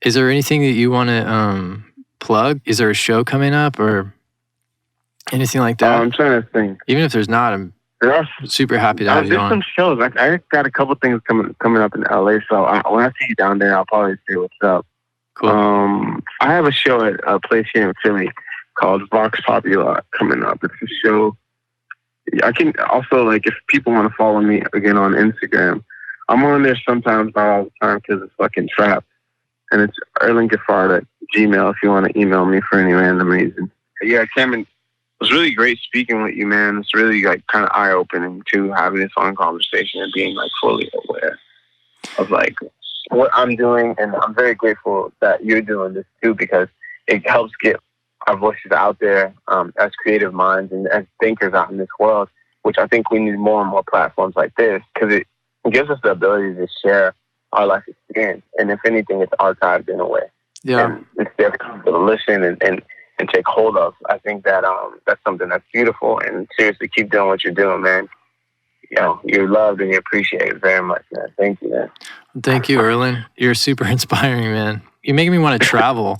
Is there anything that you want to plug? Is there a show coming up or anything like that? I'm trying to think. Even if there's not, I'm super happy to have you on. There's some shows. I got a couple things coming up in LA. So when I see you down there, I'll probably say what's up. Cool. I have a show at a place here in Philly called Vox Popula coming up. It's a show. I can also, like, if people want to follow me again on Instagram, I'm on there sometimes, not all the time, because it's fucking trap. And it's Erlin Geffrard at Gmail if you want to email me for any random reason. Yeah, Cameron, it was really great speaking with you, man. It's really like kind of eye-opening too, having this long conversation and being like fully aware of like what I'm doing, and I'm very grateful that you're doing this too, because it helps get our voices out there as creative minds and as thinkers out in this world, which I think we need more and more platforms like this, because it gives us the ability to share our life experience. And if anything, it's archived in a way. Yeah. And it's there for people to listen and take hold of. I think that that's something that's beautiful. And seriously, keep doing what you're doing, man. You know, you're loved and you're appreciated very much, man. Thank you, man. Thank you, Erlin. You're super inspiring, man. You're making me want to travel.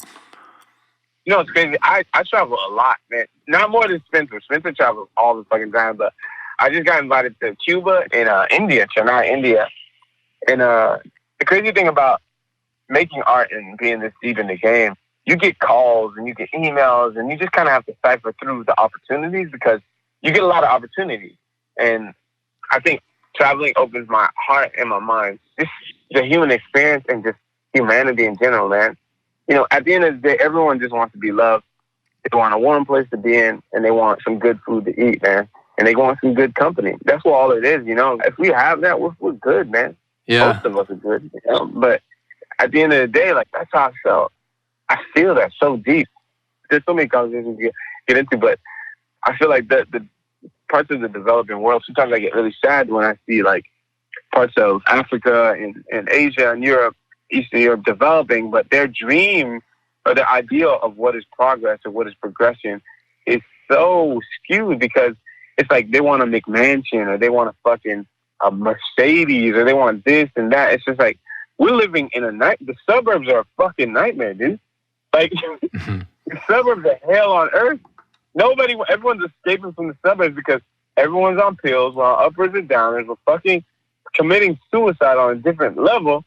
You know, it's crazy. I travel a lot, man. Not more than Spencer. Spencer travels all the fucking time, but I just got invited to Cuba and India, Chennai, India. And the crazy thing about making art and being this deep in the game, you get calls and you get emails, and you just kind of have to cipher through the opportunities, because you get a lot of opportunities. And I think traveling opens my heart and my mind. Just the human experience and just humanity in general, man. You know, at the end of the day, everyone just wants to be loved. They want a warm place to be in, and they want some good food to eat, man. And they want some good company. That's what all it is, you know. If we have that, we're good, man. Yeah. Most of us are good, you know? But at the end of the day, like, that's how I felt. I feel that so deep. There's so many conversations to get into, but I feel like the parts of the developing world, sometimes I get really sad when I see, like, parts of Africa and Asia and Europe, Eastern Europe developing, but their dream or their ideal of what is progress or what is progression is so skewed, because it's like they want a McMansion or they want a fucking a Mercedes or they want this and that. It's just like, we're living in a night. The suburbs are a fucking nightmare, dude. Like, the suburbs are hell on earth. Everyone's escaping from the suburbs because everyone's on pills, we're on uppers and downers, we're fucking committing suicide on a different level.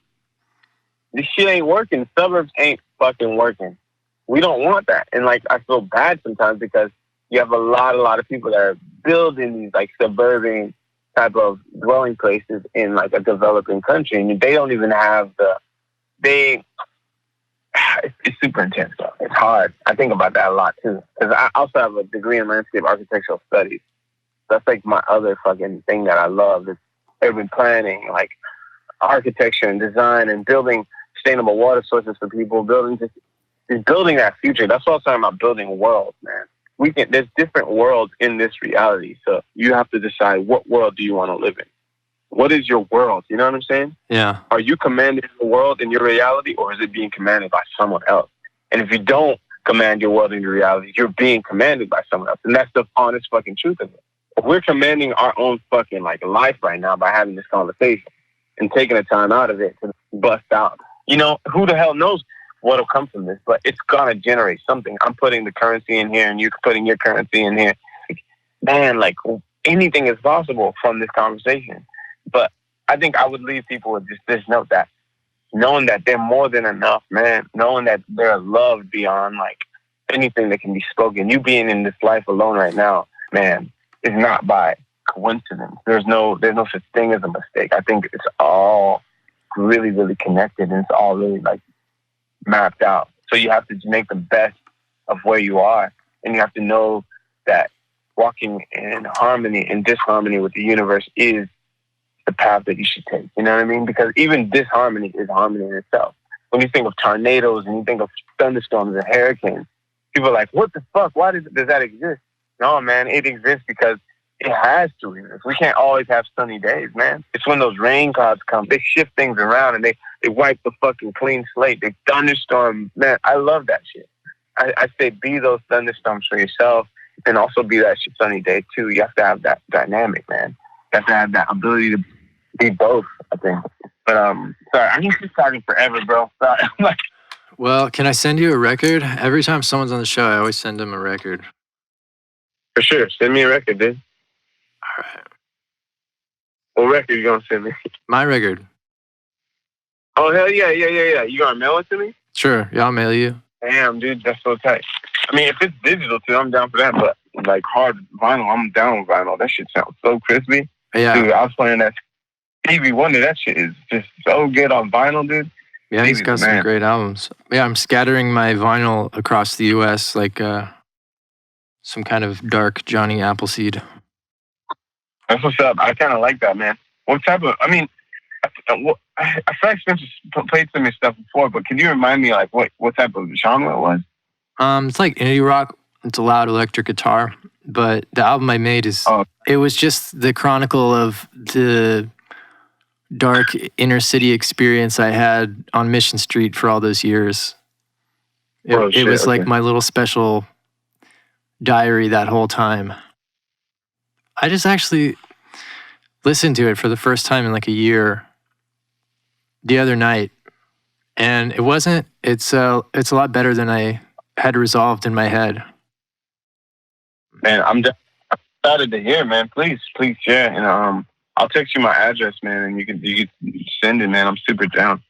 This shit ain't working. Suburbs ain't fucking working. We don't want that. And, like, I feel bad sometimes because you have a lot of people that are building these, like, suburban type of dwelling places in, like, a developing country, and they don't even have it's super intense, though. It's hard. I think about that a lot, too, because I also have a degree in landscape architectural studies. That's, like, my other fucking thing that I love is urban planning, like, architecture and design and building sustainable water sources for people, building that future. That's what I was talking about, building worlds, man. There's different worlds in this reality. So you have to decide, what world do you want to live in? What is your world? You know what I'm saying? Yeah. Are you commanding the world in your reality, or is it being commanded by someone else? And if you don't command your world in your reality, you're being commanded by someone else. And that's the honest fucking truth of it. We're commanding our own fucking, like, life right now by having this conversation and taking the time out of it to bust out. You know, who the hell knows what'll come from this, but it's gonna generate something. I'm putting the currency in here and you're putting your currency in here. Man, like, anything is possible from this conversation. But I think I would leave people with just this note, that knowing that they're more than enough, man, knowing that they're loved beyond, like, anything that can be spoken. You being in this life alone right now, man, is not by coincidence. There's no such thing as a mistake. I think it's all really, really connected, and it's all really, like, mapped out. So you have to make the best of where you are, and you have to know that walking in harmony and disharmony with the universe is the path that you should take. You know what I mean? Because even disharmony is harmony in itself. When you think of tornadoes and you think of thunderstorms and hurricanes, people are like, what the fuck? Why does that exist? No, man, it exists because it has to exist. We can't always have sunny days, man. It's when those rain clouds come, they shift things around and they wipe the fucking clean slate. They thunderstorm. Man, I love that shit. I say be those thunderstorms for yourself, and also be that sunny day too. You have to have that dynamic, man. You have to have that ability to be both, I think. But sorry, I'm just talking forever, bro. Sorry. I'm like, well, can I send you a record? Every time someone's on the show, I always send them a record. For sure. Send me a record, dude. All right. What record you gonna send me? My record. Oh, hell yeah. You gonna mail it to me? Sure. Yeah, I'll mail you. Damn, dude, that's so tight. I mean, if it's digital too, I'm down for that. But, like, hard vinyl, I'm down with vinyl. That shit sounds so crispy. Yeah. Dude, I was playing that Stevie Wonder. That shit is just so good on vinyl, dude. Yeah, he's got some great albums. Yeah, I'm scattering my vinyl across the U.S. like some kind of dark Johnny Appleseed. That's what's up. I kind of like that, man. What type of, I mean, I feel like Spencer played some of his stuff before, but can you remind me like what type of genre it was? It's like indie rock. It's a loud electric guitar, but the album I made it was just the chronicle of the dark inner city experience I had on Mission Street for all those years. It was like my little special diary that whole time. I just actually listened to it for the first time in like a year the other night, and it's a lot better than I had resolved in my head. Man, I'm excited to hear, man. Please share, and I'll text you my address, man, and you can send it, man. I'm super down.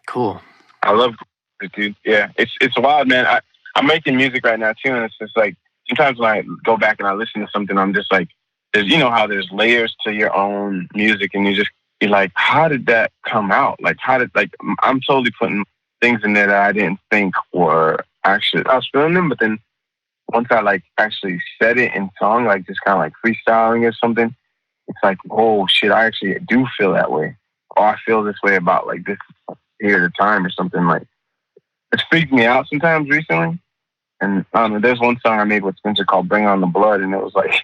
Cool. I love it, dude. Yeah, it's wild, man. I'm making music right now too, and it's just like sometimes when I go back and I listen to something, I'm just like, how there's layers to your own music, and you just be like, how did that come out? Like, I'm totally putting things in there that I didn't think were actually, I was feeling them, but then once I like actually said it in song, like just kind of like freestyling or something, it's like, oh shit, I actually do feel that way. Or I feel this way about like this period of time or something. Like, it's freaked me out sometimes recently. And there's one song I made with Spencer called Bring On the Blood, and it was like,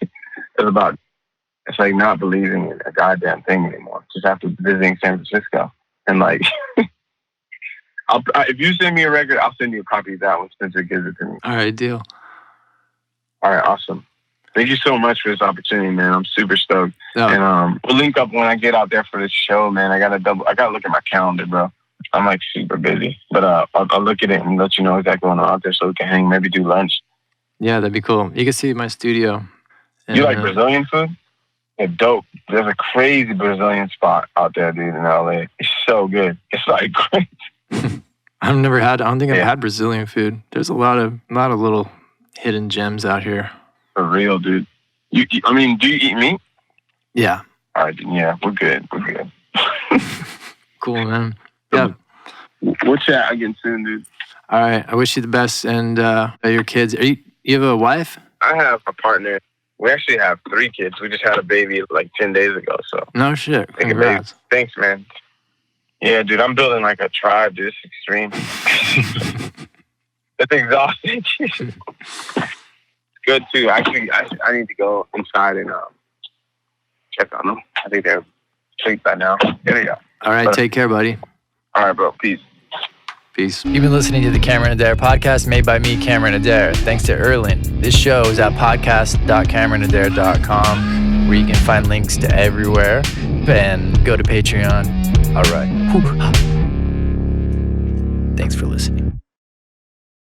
it's like not believing in a goddamn thing anymore, just after visiting San Francisco. And like, if you send me a record, I'll send you a copy of that when Spencer gives it to me. All right, deal. All right, awesome. Thank you so much for this opportunity, man. I'm super stoked. Oh. And we'll link up when I get out there for this show, man. I gotta look at my calendar, bro. I'm like super busy, but I'll look at it and let you know exactly when I'm out there so we can hang, maybe do lunch. Yeah, that'd be cool. You can see my studio. And, you like Brazilian food? Yeah, dope. There's a crazy Brazilian spot out there, dude, in LA. It's so good. It's like great. I don't think I've had Brazilian food. There's a lot of little hidden gems out here. For real, dude. Do you eat meat? Yeah. All right, yeah, we're good. Cool, man. Yeah. We'll chat again soon, dude. All right. I wish you the best, and your kids. You have a wife? I have a partner. We actually have 3 kids. We just had a baby like 10 days ago. So no shit. Congrats. Thanks, man. Yeah, dude. I'm building like a tribe, dude. It's extreme. It's exhausting. Good too. Actually, I need to go inside and check on them. I think they're asleep by now. There you go. All right. Take care, buddy. All right, bro. Peace. Peace. You've been listening to the Cameron Adair podcast made by me, Cameron Adair. Thanks to Erlin. This show is at podcast.cameronadair.com, where you can find links to everywhere, and go to Patreon. All right. Whew. Thanks for listening.